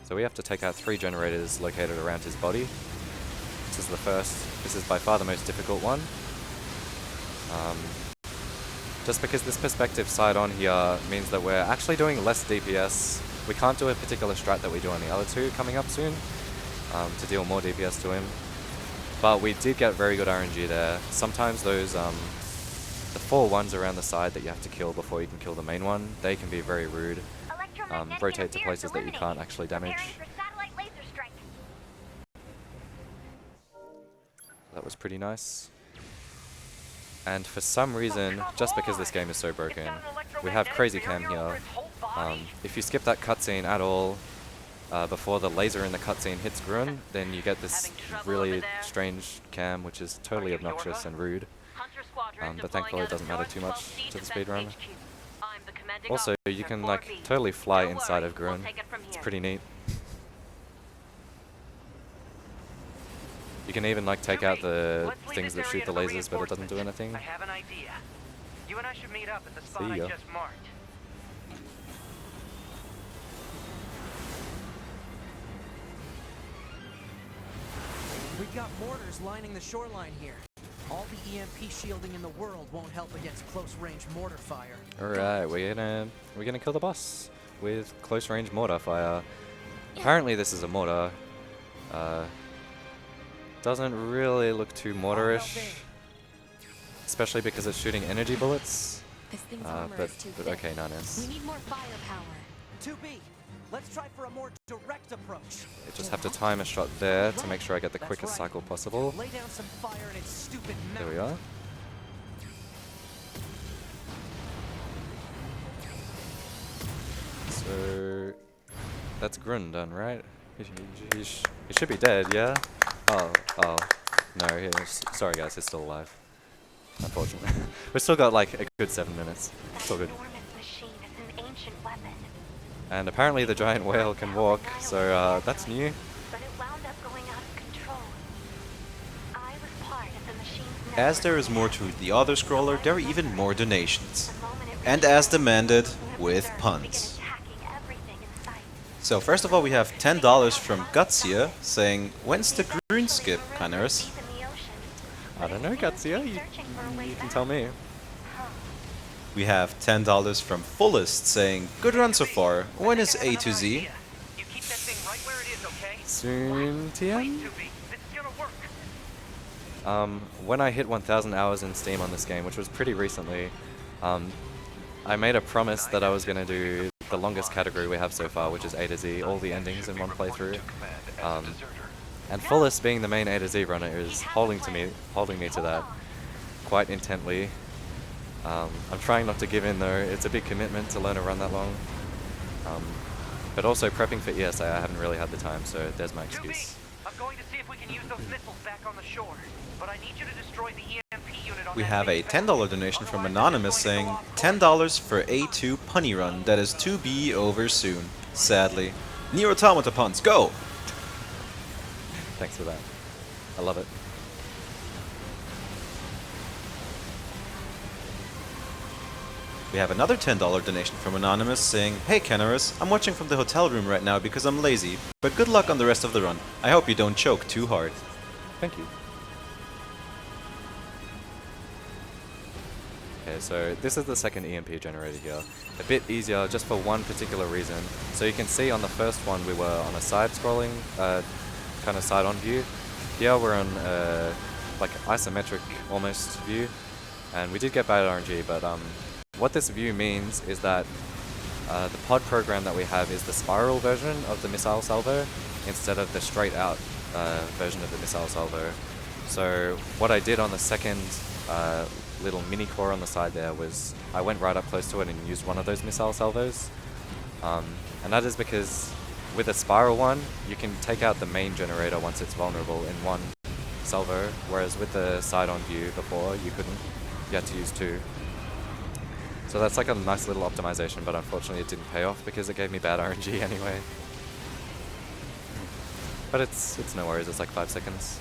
S1: So we have to take out 3 generators located around his body. This is the first. This is by far the most difficult one. Just because this perspective side on here means that we're actually doing less DPS. We can't do a particular strat that we do on the other 2 coming up soon to deal more DPS to him. But we did get very good RNG there. Sometimes those, the 4 ones around the side that you have to kill before you can kill the main one, they can be very rude. Rotate to places that you can't actually damage. That was pretty nice. And for some reason, just because this game is so broken, we have Crazy Cam here. If you skip that cutscene at all, before the laser in the cutscene hits Grun, then you get this really strange cam, which is totally obnoxious and rude. But thankfully it doesn't matter too much to the speedrun. Also, you can like totally fly inside of Grun. It's pretty neat. You can even like take out the things that shoot the lasers, but it doesn't do anything.
S6: I have an idea. You and I should meet up at the spot I just marked.
S10: We've got mortars lining the shoreline here. All the EMP shielding in the world won't help against close-range mortar fire.
S1: Alright, we're gonna kill the boss with close-range mortar fire. Apparently this is a mortar. Doesn't really look too mortarish, especially because it's shooting energy bullets.
S7: This thing's armor is too
S1: but
S7: thick.
S1: okay, Nanis.
S7: We need more firepower.
S10: 2B, let's try for a more direct approach.
S1: I just have to time a shot there to make sure I get the quickest cycle possible.
S10: Lay down some fire in its stupid mouth.
S1: There we are. So that's Grun done, right? He should be dead, yeah? Oh, no, sorry guys, he's still alive. unfortunately. We've still got like a good 7 minutes. It's all good.
S3: Machine is an ancient weapon,
S1: And apparently the giant whale can walk, so that's new.
S3: but it wound up going out of control. I was part of the machine's
S9: As there is more to the other scroller, there are even more donations. And as demanded, with puns. So first of all, we have $10 from Gutsia saying, "When's the green skip, Kanaris?"
S1: I don't know, Gutsia, you can tell me.
S9: We have $10 from Fullest saying, "Good run so far. When is A to Z?"
S6: You keep that thing right where it is, okay?
S1: Soon, TM?
S6: This is gonna work.
S1: When I hit 1,000 hours in Steam on this game, which was pretty recently, I made a promise that I was going to do the longest category we have so far, which is A to Z, all the endings in one playthrough. And Fullest, being the main A to Z runner, is holding me to that quite intently. I'm trying not to give in though. It's a big commitment to learn a run that long. But also prepping for ESA, I haven't really had the time, so there's my excuse.
S6: I'm going to see if we can use those missiles back on the shore, but I need you to destroy the EMP unit on
S9: We
S6: that
S9: have a
S6: big
S9: $10 donation from Anonymous saying, $10 for A2 punny run that is to be over soon. Sadly. NieR Automata puns, go!
S1: Thanks for that. I love it.
S9: We have another $10 donation from Anonymous saying, "Hey Kanaris, I'm watching from the hotel room right now because I'm lazy, but good luck on the rest of the run. I hope you don't choke too hard."
S1: Thank you. Okay, so this is the second EMP generator here. A bit easier just for one particular reason. So you can see on the first one we were on a side-scrolling, kind of side-on view. Here we're on like isometric almost view, and we did get bad RNG, but what this view means is that the pod program that we have is the spiral version of the missile salvo instead of the straight out version of the missile salvo. So what I did on the second little mini core on the side there was I went right up close to it and used one of those missile salvos. And that is because with a spiral one, you can take out the main generator once it's vulnerable in one salvo, whereas with the side-on view before, you couldn't. You had to use two. So that's like a nice little optimization, but unfortunately it didn't pay off because it gave me bad RNG anyway. But it's no worries, it's like 5 seconds.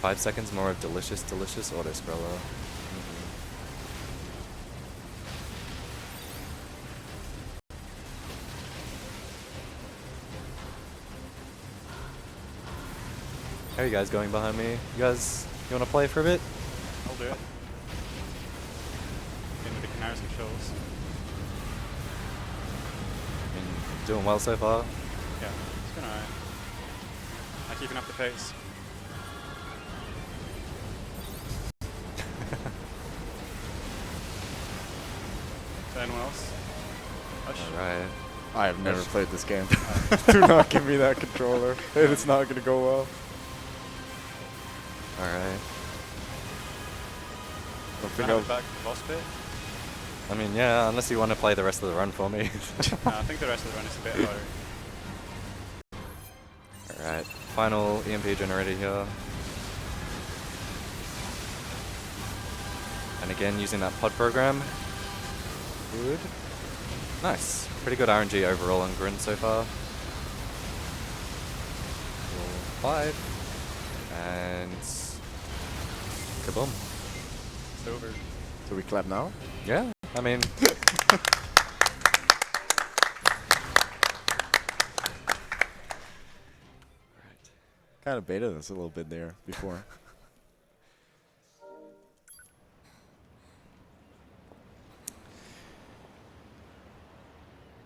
S1: 5 seconds more of delicious, delicious auto-scroller. How are you guys going behind me? You wanna play for a bit?
S2: I'll do it. Into the Kanaris controls.
S1: Doing well so far?
S2: Yeah, it's going alright. I'm keeping up the pace. Anyone else?
S1: Alright.
S4: I have never played this game. Do not give me that controller. It's not going to go well.
S1: Alright.
S2: Back to the boss bit?
S1: I mean, yeah, unless you want to play the rest of the run for me.
S2: No, I think the rest of the run is a bit harder.
S1: Alright, final EMP generator here. And again, using that pod program. Good. Nice. Pretty good RNG overall on Grin so far. 5. And kaboom.
S2: It's over.
S4: So we clap now?
S1: Yeah, I mean...
S4: Kind of baited us a little bit there before.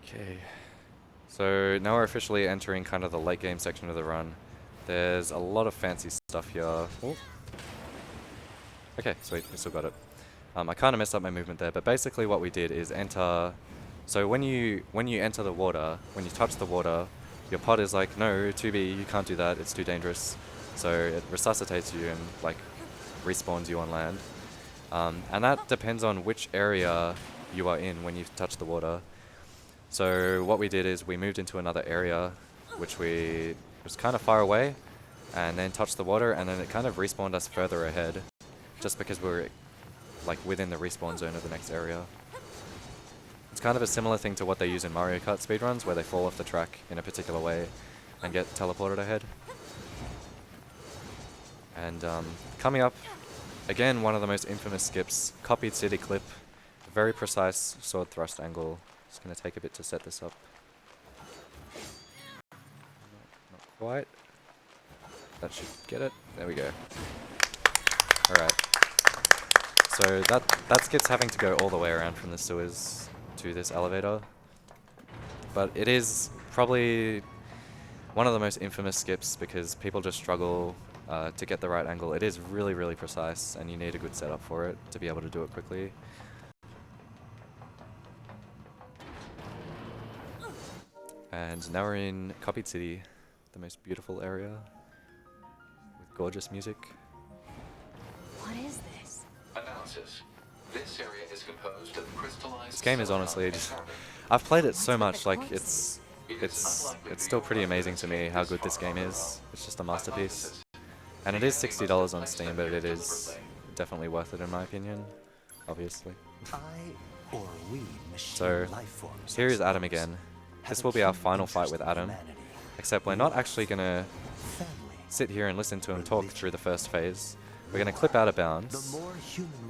S1: Okay. So now we're officially entering kind of the late game section of the run. There's a lot of fancy stuff here. Oh. Okay, sweet, we still got it. I kind of messed up my movement there, but basically what we did is enter... So when you enter the water, when you touch the water, your pod is like, no, 2B, you can't do that, it's too dangerous. So it resuscitates you and like respawns you on land. And that depends on which area you are in when you touch the water. So what we did is we moved into another area, which was kind of far away, and then touched the water, and then it kind of respawned us further ahead. just because we're like within the respawn zone of the next area. It's kind of a similar thing to what they use in Mario Kart speedruns, where they fall off the track in a particular way and get teleported ahead. And coming up, again, one of the most infamous skips, copied city clip, very precise sword thrust angle. It's going to take a bit to set this up. Not quite. That should get it. There we go. Alright. So that skip's having to go all the way around from the sewers to this elevator. But it is probably one of the most infamous skips because people just struggle to get the right angle. It is really, really precise, and you need a good setup for it to be able to do it quickly. And now we're in Copied City, the most beautiful area with gorgeous music.
S7: What is this?
S8: Analysis. This area is composed of crystallized.
S1: This game is honestly just, I've played it so much, like it's still pretty amazing to me how good this game is. It's just a masterpiece. And it is $60 on Steam, but it is definitely worth it in my opinion, obviously. So, here is Adam again. This will be our final fight with Adam, except we're not actually going to sit here and listen to him talk through the first phase. We're going to clip out of bounds.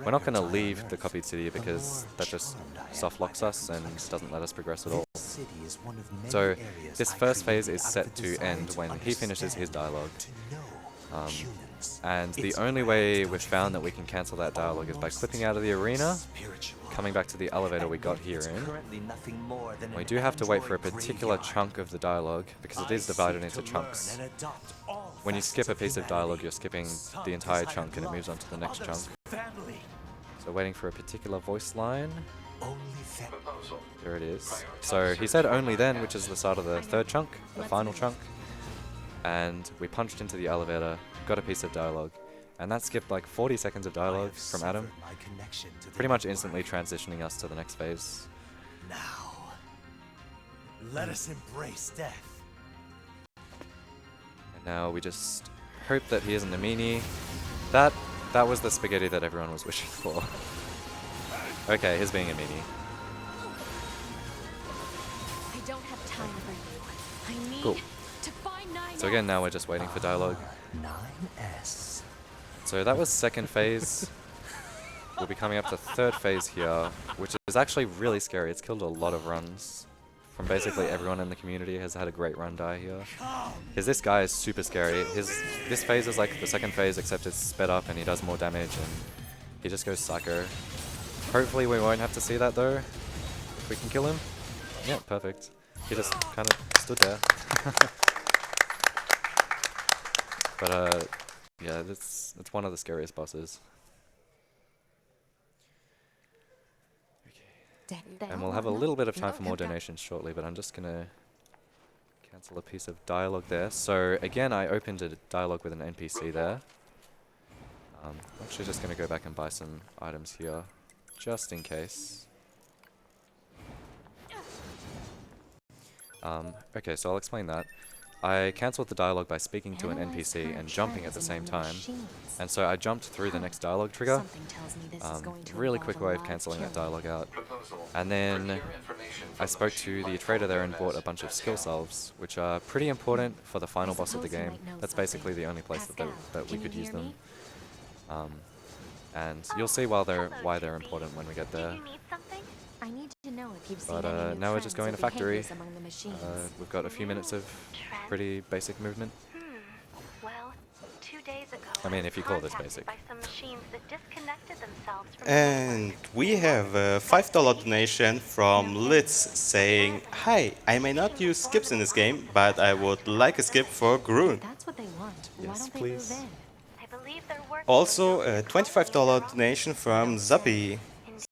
S1: We're not going to leave the Copied City because that just soft locks us and doesn't let us progress at all. So this first phase is set to end when he finishes his dialogue. And the only way we've found that we can cancel that dialogue is by clipping out of the arena, coming back to the elevator we got here in. We do have to wait for a particular chunk of the dialogue because it is divided into chunks. When you skip a piece of dialogue, you're skipping the entire chunk and it moves on to the next chunk. So waiting for a particular voice line. There it is. So he said only then, which is the start of the third chunk, the final chunk. And we punched into the elevator, got a piece of dialogue. And that skipped like 40 seconds of dialogue from Adam, pretty much instantly transitioning us to the next phase.
S11: Now, let us embrace death.
S1: And now we just hope that he isn't a meanie. That was the spaghetti that everyone was wishing for. Okay, he's being a meanie.
S7: I don't have time for you. I need
S1: Cool.
S7: to find 9S.
S1: So again, now we're just waiting for dialogue.
S11: 9S.
S1: So that was second phase. We'll be coming up to third phase here, which is actually really scary. It's killed a lot of runs. From basically everyone in the community has had a great run die here. Because this guy is super scary. This phase is like the second phase, except it's sped up and he does more damage and he just goes psycho. Hopefully we won't have to see that though. If we can kill him. Yeah, perfect. He just kind of stood there. But yeah, it's one of the scariest bosses. And we'll have a little bit of time for more donations shortly, but I'm just going to cancel a piece of dialogue there. So again, I opened a dialogue with an NPC there. I'm actually just going to go back and buy some items here, just in case. Okay, so I'll explain that. I cancelled the dialogue by speaking to an NPC and jumping at the same time. And so I jumped through the next dialogue trigger. Really quick way of cancelling that dialogue out. And then I spoke to the trader there and bought a bunch of skill salves, which are pretty important for the final boss of the game. That's basically the only place that we could use them. And you'll see why they're important when we get there.
S7: I need to know if you've
S1: But now we're just going to factory. We've got a few minutes of pretty basic movement.
S3: Well, 2 days ago,
S1: I mean, if you call this basic.
S3: by some machines that disconnected themselves from
S12: And we have a $5 donation from Litz saying, "Hi, I may not use skips in this game, but I would like a skip for Groon."
S7: That's what they want.
S1: Yes, please.
S3: I believe they're working.
S12: Also a $25 donation from Zappy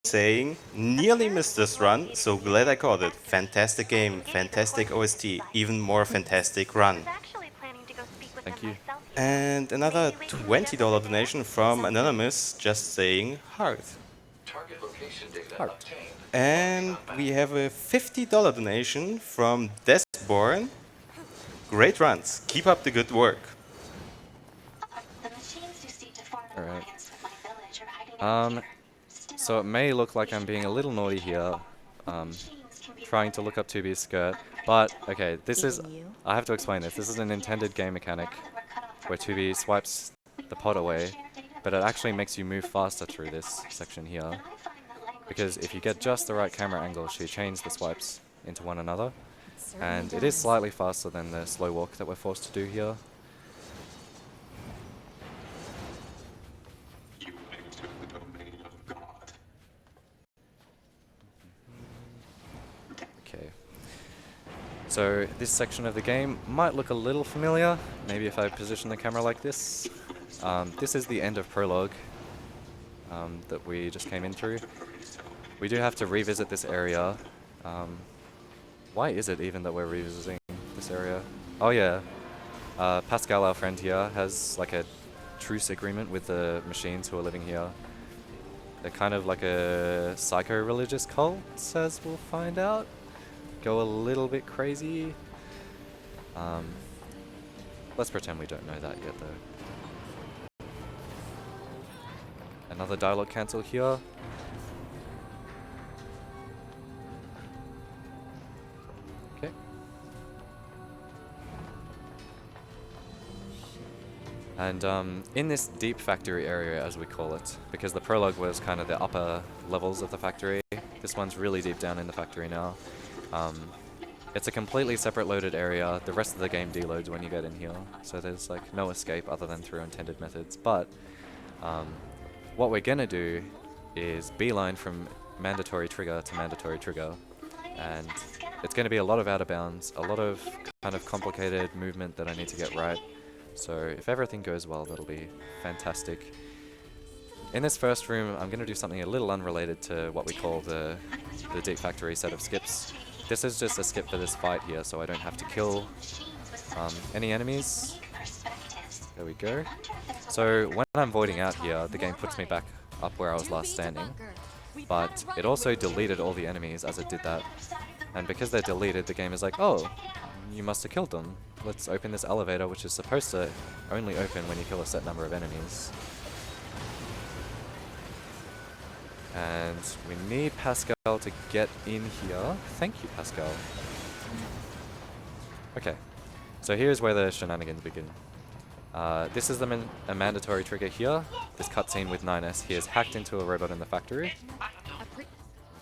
S12: saying, "Nearly missed this run, so glad I caught it. Fantastic game, fantastic OST, even more fantastic run."
S1: Thank you.
S12: And another $20 donation from Anonymous just saying, "Heart."
S8: Target location data
S1: Heart.
S8: obtained.
S12: And we have a $50 donation from Desborn. "Great runs, keep up the good work."
S1: Alright. So it may look like I'm being a little naughty here, trying to look up 2B's skirt, but okay, this is, I have to explain this. This is an intended game mechanic where 2B swipes the pod away, but it actually makes you move faster through this section here. Because if you get just the right camera angle, she chains the swipes into one another, and it is slightly faster than the slow walk that we're forced to do here. Okay. So this section of the game might look a little familiar, maybe if I position the camera like this. This is the end of Prologue that we just came in through. We do have to revisit this area. Why is it even that we're revisiting this area? Oh yeah, Pascal, our friend here, has like a truce agreement with the machines who are living here. They're kind of like a psycho-religious cult, as we'll find out. Go a little bit crazy. Let's pretend we don't know that yet though. Another dialogue cancel here. Okay. And in this deep factory area, as we call it, because the prologue was kind of the upper levels of the factory, this one's really deep down in the factory now. It's a completely separate loaded area. The rest of the game deloads when you get in here, so there's like no escape other than through intended methods. But what we're gonna do is beeline from mandatory trigger to mandatory trigger, and it's gonna be a lot of out of bounds, a lot of kind of complicated movement that I need to get right. So if everything goes well, that'll be fantastic. In this first room, I'm gonna do something a little unrelated to what we call the deep factory set of skips. This is just a skip for this fight here, so I don't have to kill any enemies. There we go. So when I'm voiding out here, the game puts me back up where I was last standing. But it also deleted all the enemies as it did that. And because they're deleted, the game is like, oh, you must have killed them. Let's open this elevator, which is supposed to only open when you kill a set number of enemies. And we need Pascal to get in here. Thank you, Pascal. Okay, so here's where the shenanigans begin. This is a mandatory trigger here. This cutscene with 9S. He has hacked into a robot in the factory.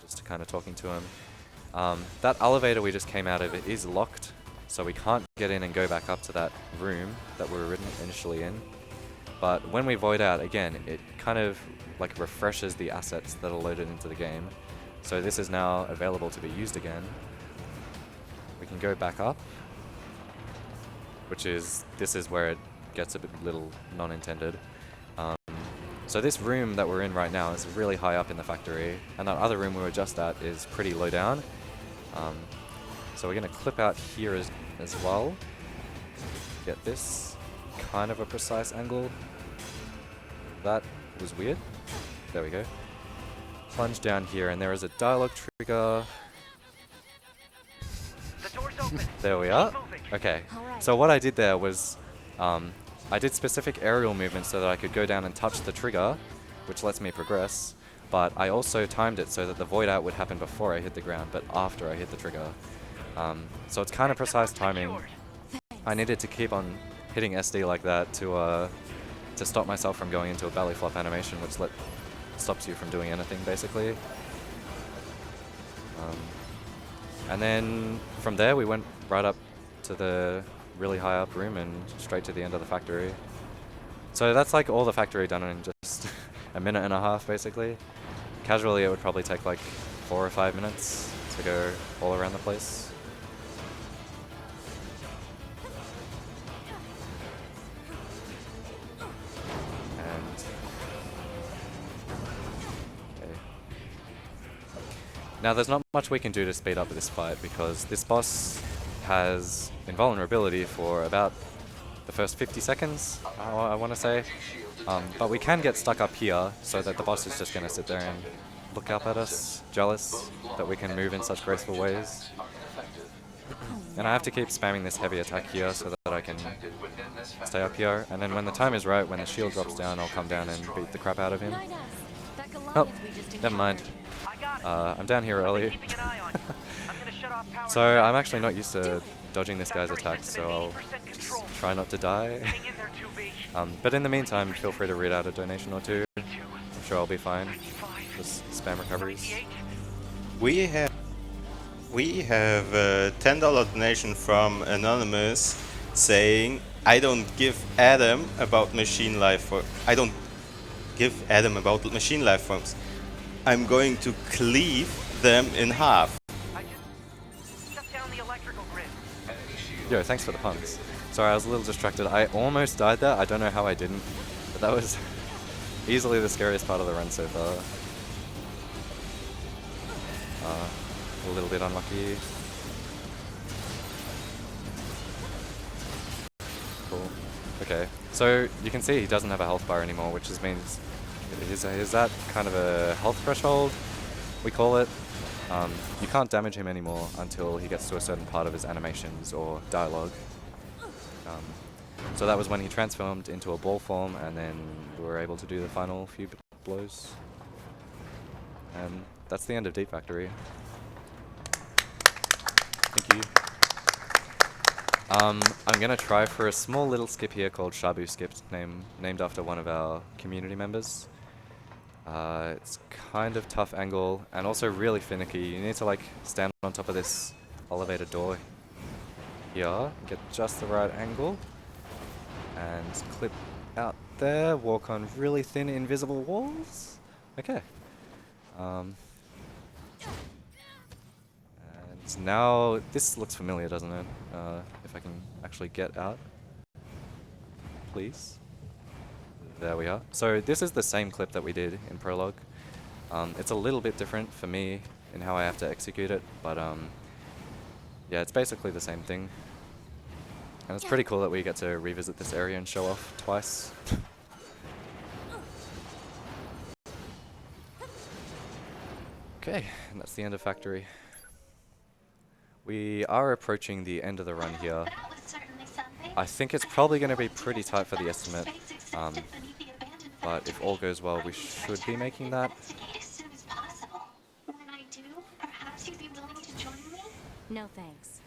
S1: Just kind of talking to him. That elevator we just came out of, it is locked, so we can't get in and go back up to that room that we were initially in. But when we void out, again, it kind of like refreshes the assets that are loaded into the game. So this is now available to be used again. We can go back up, which is, this is where it gets a bit little non-intended. So this room that we're in right now is really high up in the factory, and that other room we were just at is pretty low down. So we're going to clip out here as well. Get this kind of a precise angle. That was weird. There we go. Plunge down here, and there is a dialogue trigger.
S6: The door's open.
S1: There we are. Okay. So what I did there was, I did specific aerial movements so that I could go down and touch the trigger, which lets me progress. But I also timed it so that the void out would happen before I hit the ground, but after I hit the trigger. So it's kind of precise timing. I needed to keep on hitting SD like that to stop myself from going into a belly flop animation, which stops you from doing anything, basically. And then from there we went right up to the really high up room and straight to the end of the factory. So that's like all the factory done in just a minute and a half, basically. Casually it would probably take like 4 or 5 minutes to go all around the place. Now there's not much we can do to speed up this fight because this boss has invulnerability for about the first 50 seconds, I want to say. But we can get stuck up here so that the boss is just going to sit there and look up at us, jealous that we can move in such graceful ways. And I have to keep spamming this heavy attack here so that I can stay up here. And then when the time is right, when the shield drops down, I'll come down and beat the crap out of him. Oh, never mind. I'm down here early. So I'm actually not used to dodging this guy's attacks, so I'll just try not to die. But in the meantime, feel free to read out a donation or two. I'm sure I'll be fine. Just spam recoveries.
S12: We have a $10 donation from Anonymous saying, I don't give Adam about machine life forms. I don't give Adam about machine life forms. I'm going to cleave them in half.
S1: Yo, thanks for the puns. Sorry, I was a little distracted. I almost died there. I don't know how I didn't, but that was easily the scariest part of the run so far. A little bit unlucky. Cool. Okay, so you can see he doesn't have a health bar anymore, which just means is that kind of a health threshold, we call it. You can't damage him anymore until he gets to a certain part of his animations or dialogue. So that was when he transformed into a ball form, and then we were able to do the final few blows. And that's the end of Deep Factory. Thank you. I'm gonna try for a small little skip here called Shabu Skip, named after one of our community members. It's kind of tough angle and also really finicky. You need to like stand on top of this elevator door here, get just the right angle, and clip out there, walk on really thin invisible walls. Okay. And now this looks familiar, doesn't it? If I can actually get out, please. There we are. So this is the same clip that we did in Prologue. It's a little bit different for me in how I have to execute it, but yeah, it's basically the same thing. And it's pretty cool that we get to revisit this area and show off twice. Okay, and that's the end of Factory. We are approaching the end of the run here. I think it's probably going to be pretty tight for the estimate, but if all goes well, we should be making that.
S7: No thanks.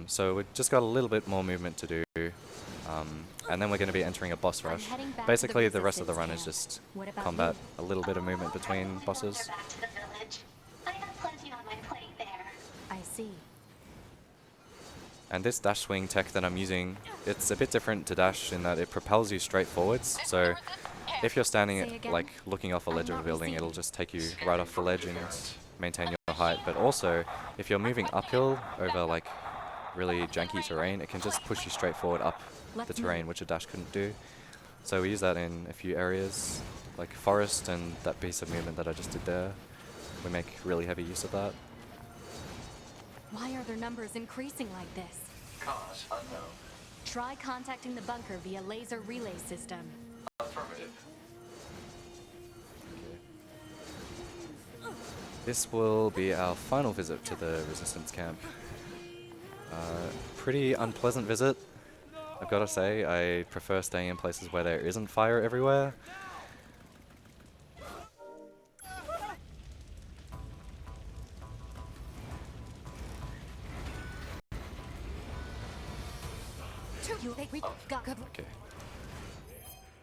S1: So we've just got a little bit more movement to do, and then we're going to be entering a boss rush. Basically, the rest of the run is just combat, a little bit of movement between bosses.
S7: I see.
S1: And this dash swing tech that I'm using, it's a bit different to dash in that it propels you straight forwards. So if you're standing like looking off a ledge of a building, it'll just take you right off the ledge and maintain your height. But also, if you're moving uphill over like really janky terrain, it can just push you straight forward up the terrain, which a dash couldn't do. So we use that in a few areas, like forest and that piece of movement that I just did there. We make really heavy use of that.
S7: Why are their numbers increasing like this?
S8: Cause unknown.
S7: Try contacting the bunker via laser relay system.
S8: Affirmative.
S1: This will be our final visit to the Resistance camp. Pretty unpleasant visit, I've got to say. I prefer staying in places where there isn't fire everywhere. Okay.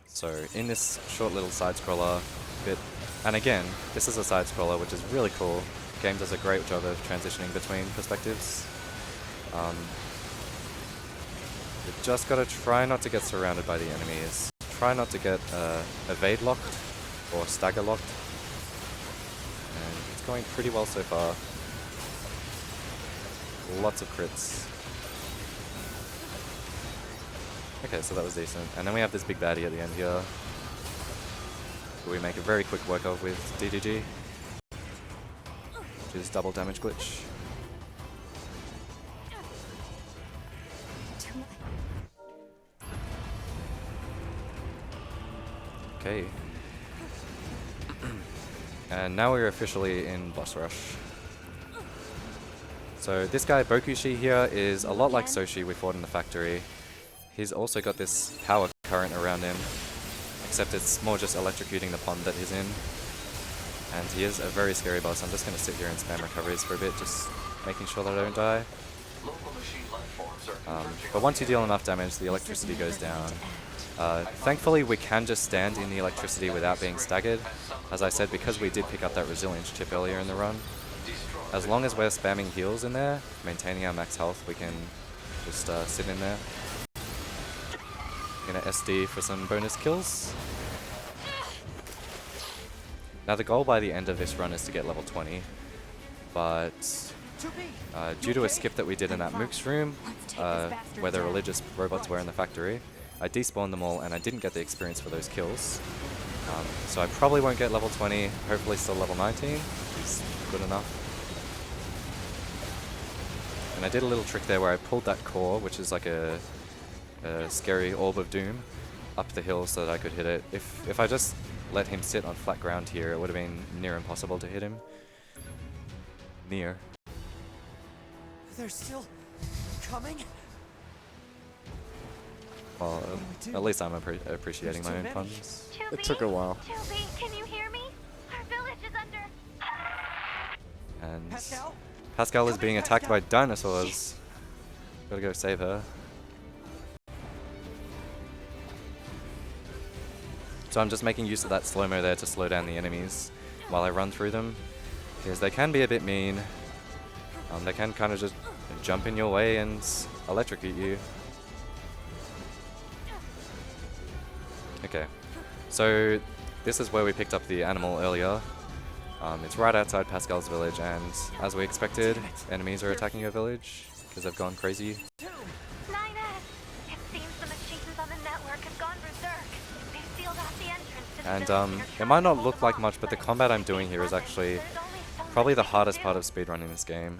S1: So in this short little side-scroller bit, and again, this is a side-scroller, which is really cool. The game does a great job of transitioning between perspectives. You've just got to try not to get surrounded by the enemies. Try not to get evade locked or stagger locked. And it's going pretty well so far. Lots of crits. Okay, so that was decent. And then we have this big baddie at the end here, who we make a very quick work of with DDG, which is double damage glitch. Okay. And now we're officially in boss rush. So this guy, Bokushi here, is a lot like Soshi we fought in the factory. He's also got this power current around him, except it's more just electrocuting the pond that he's in. And he is a very scary boss. I'm just going to sit here and spam recoveries for a bit, just making sure that I don't die. But once you deal enough damage, the electricity goes down. Thankfully, we can just stand in the electricity without being staggered. As I said, because we did pick up that resilience chip earlier in the run. As long as we're spamming heals in there, maintaining our max health, we can just sit in there. Gonna SD for some bonus kills. Now the goal by the end of this run is to get level 20, but due to a skip that we did in that Mook's room, where the religious robots were in the factory, I despawned them all and I didn't get the experience for those kills. So I probably won't get level 20, hopefully still level 19 is good enough. And I did a little trick there where I pulled that core, which is like a scary orb of doom, up the hill so that I could hit it. If I just let him sit on flat ground here, it would have been near impossible to hit him. NieR.
S10: They're still coming?
S1: Well, at least I'm appreciating my own puns.
S4: It took a while.
S3: Can you hear me? Our village is under.
S1: And Pascal is being attacked by dinosaurs. Gotta go save her. So I'm just making use of that slow-mo there to slow down the enemies while I run through them, because they can be a bit mean. They can kind of just jump in your way and electrocute you. Okay, so this is where we picked up the animal earlier. It's right outside Pascal's village, and as we expected, enemies are attacking your village because they've gone crazy. And it might not look like much, but the combat I'm doing here is actually probably the hardest part of speedrunning this game.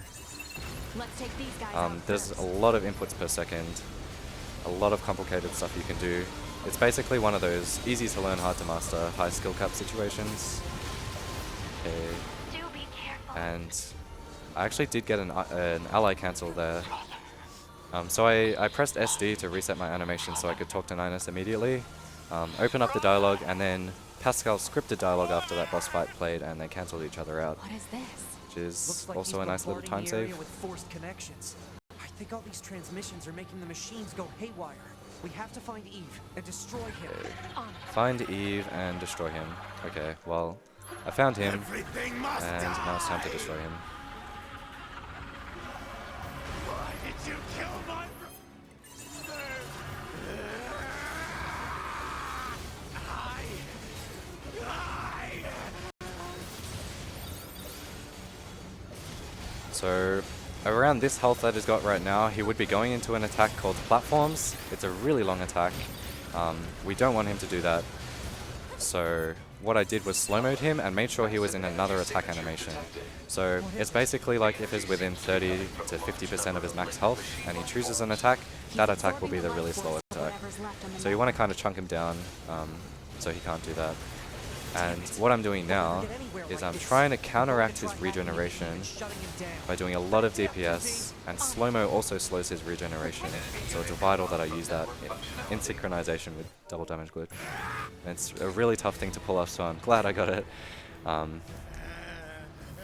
S1: There's a lot of inputs per second, a lot of complicated stuff you can do. It's basically one of those easy to learn, hard to master, high skill cap situations. Okay. And I actually did get an ally cancel there. So I pressed SD to reset my animation so I could talk to Ninus immediately. Open up the dialogue, and then Pascal scripted dialogue after that boss fight played, and they cancelled each other out.
S7: What is this?
S1: Which is also a nice little time save.
S10: With forced connections. I think all these transmissions are making the machines go haywire. We have to find Eve and destroy him.
S1: Find Eve and destroy him. Okay, well, I found him, and now it's time to destroy him.
S11: Why did you kill my
S1: So around this health that he's got right now, he would be going into an attack called Platforms. It's a really long attack. We don't want him to do that. So what I did was slow-mode him and made sure he was in another attack animation. So it's basically like if he's within 30 to 50% of his max health and he chooses an attack, that attack will be the really slow attack. So you want to kind of chunk him down so he can't do that. And what I'm doing now is I'm trying to counteract his regeneration by doing a lot of DPS, and slow-mo also slows his regeneration, so it's vital that I use that in synchronization with double damage glitch. And it's a really tough thing to pull off, so I'm glad I got it.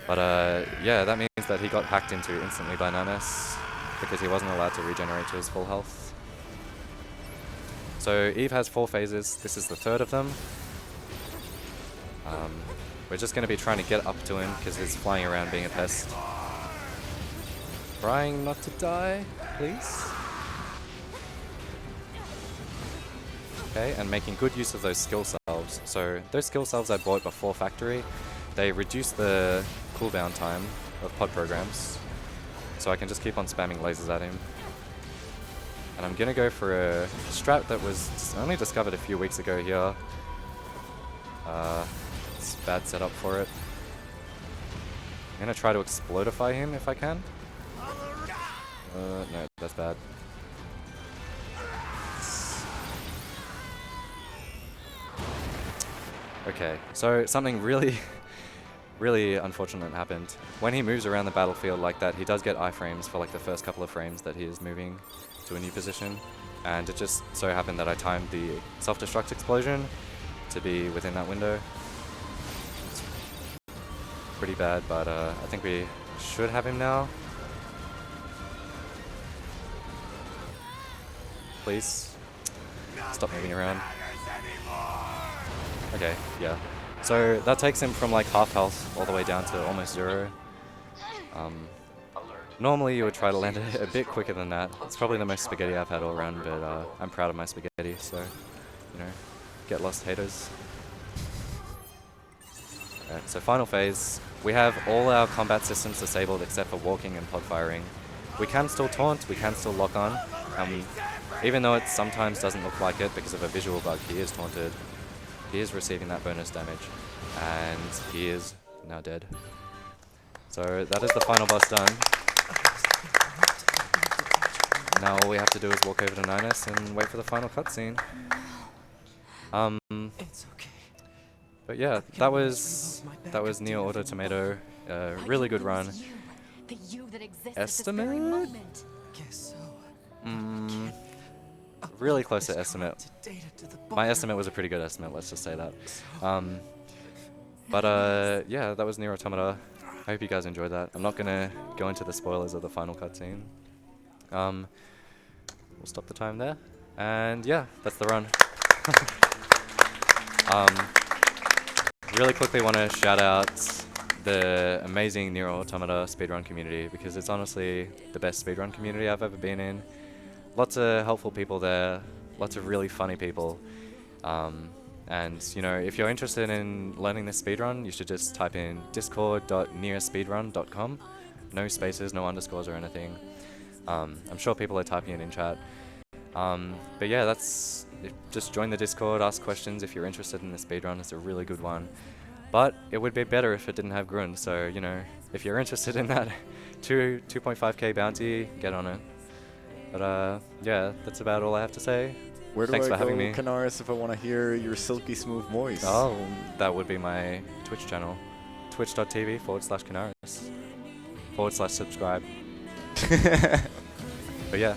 S1: Yeah, that means that he got hacked into instantly by Nanas, because he wasn't allowed to regenerate to his full health. So Eve has 4 phases, this is the 3rd of them. We're just going to be trying to get up to him because he's flying around being a pest. Trying not to die, please. Okay, and making good use of those skill salves. So those skill salves I bought before factory, they reduce the cooldown time of pod programs. So I can just keep on spamming lasers at him. And I'm going to go for a strat that was only discovered a few weeks ago here. It's a bad setup for it. I'm gonna try to explodify him if I can. No, that's bad. Okay, so something really, really unfortunate happened. When he moves around the battlefield like that, he does get iframes for like the first couple of frames that he is moving to a new position. And it just so happened that I timed the self-destruct explosion to be within that window. pretty bad, but I think we should have him now. Please. Stop moving around. Okay, yeah. So that takes him from like half health all the way down to almost 0. Normally you would try to land it a bit quicker than that. It's probably the most spaghetti I've had all around, but I'm proud of my spaghetti, so, you know, get lost haters. Alright, so final phase. We have all our combat systems disabled except for walking and pod firing. We can still taunt, we can still lock on, even though it sometimes doesn't look like it because of a visual bug, he is taunted. He is receiving that bonus damage, and he is now dead. So that is the final boss done. Now all we have to do is walk over to Ninus and wait for the final cutscene.
S10: It's okay.
S1: But yeah, that was NieR Automata. Really good run.
S7: The you that exists
S1: Estimate?
S7: at this very moment.
S10: Guess so.
S1: Really close to estimate. My estimate was a pretty good estimate, let's just say that. Yeah, that was NieR Automata. I hope you guys enjoyed that. I'm not gonna go into the spoilers of the final cutscene. We'll stop the time there. And yeah, that's the run. Really quickly want to shout out the amazing NieR Automata speedrun community, because it's honestly the best speedrun community I've ever been in. Lots of helpful people there, lots of really funny people. And you know, if you're interested in learning this speedrun, you should just type in discord.nierspeedrun.com. No spaces, no underscores or anything. I'm sure people are typing it in chat. But yeah, just join the Discord, ask questions if you're interested in the speedrun. It's a really good one. But it would be better if it didn't have Grund, so you know, if you're interested in that 2.5k bounty, get on it. But yeah, that's about all I have to say.
S4: Where do
S1: Thanks
S4: I
S1: for having
S4: go,
S1: me.
S4: Kanaris, if I want to hear your silky smooth voice?
S1: Oh, that would be my Twitch channel. Twitch.tv/Kanaris/subscribe. But yeah.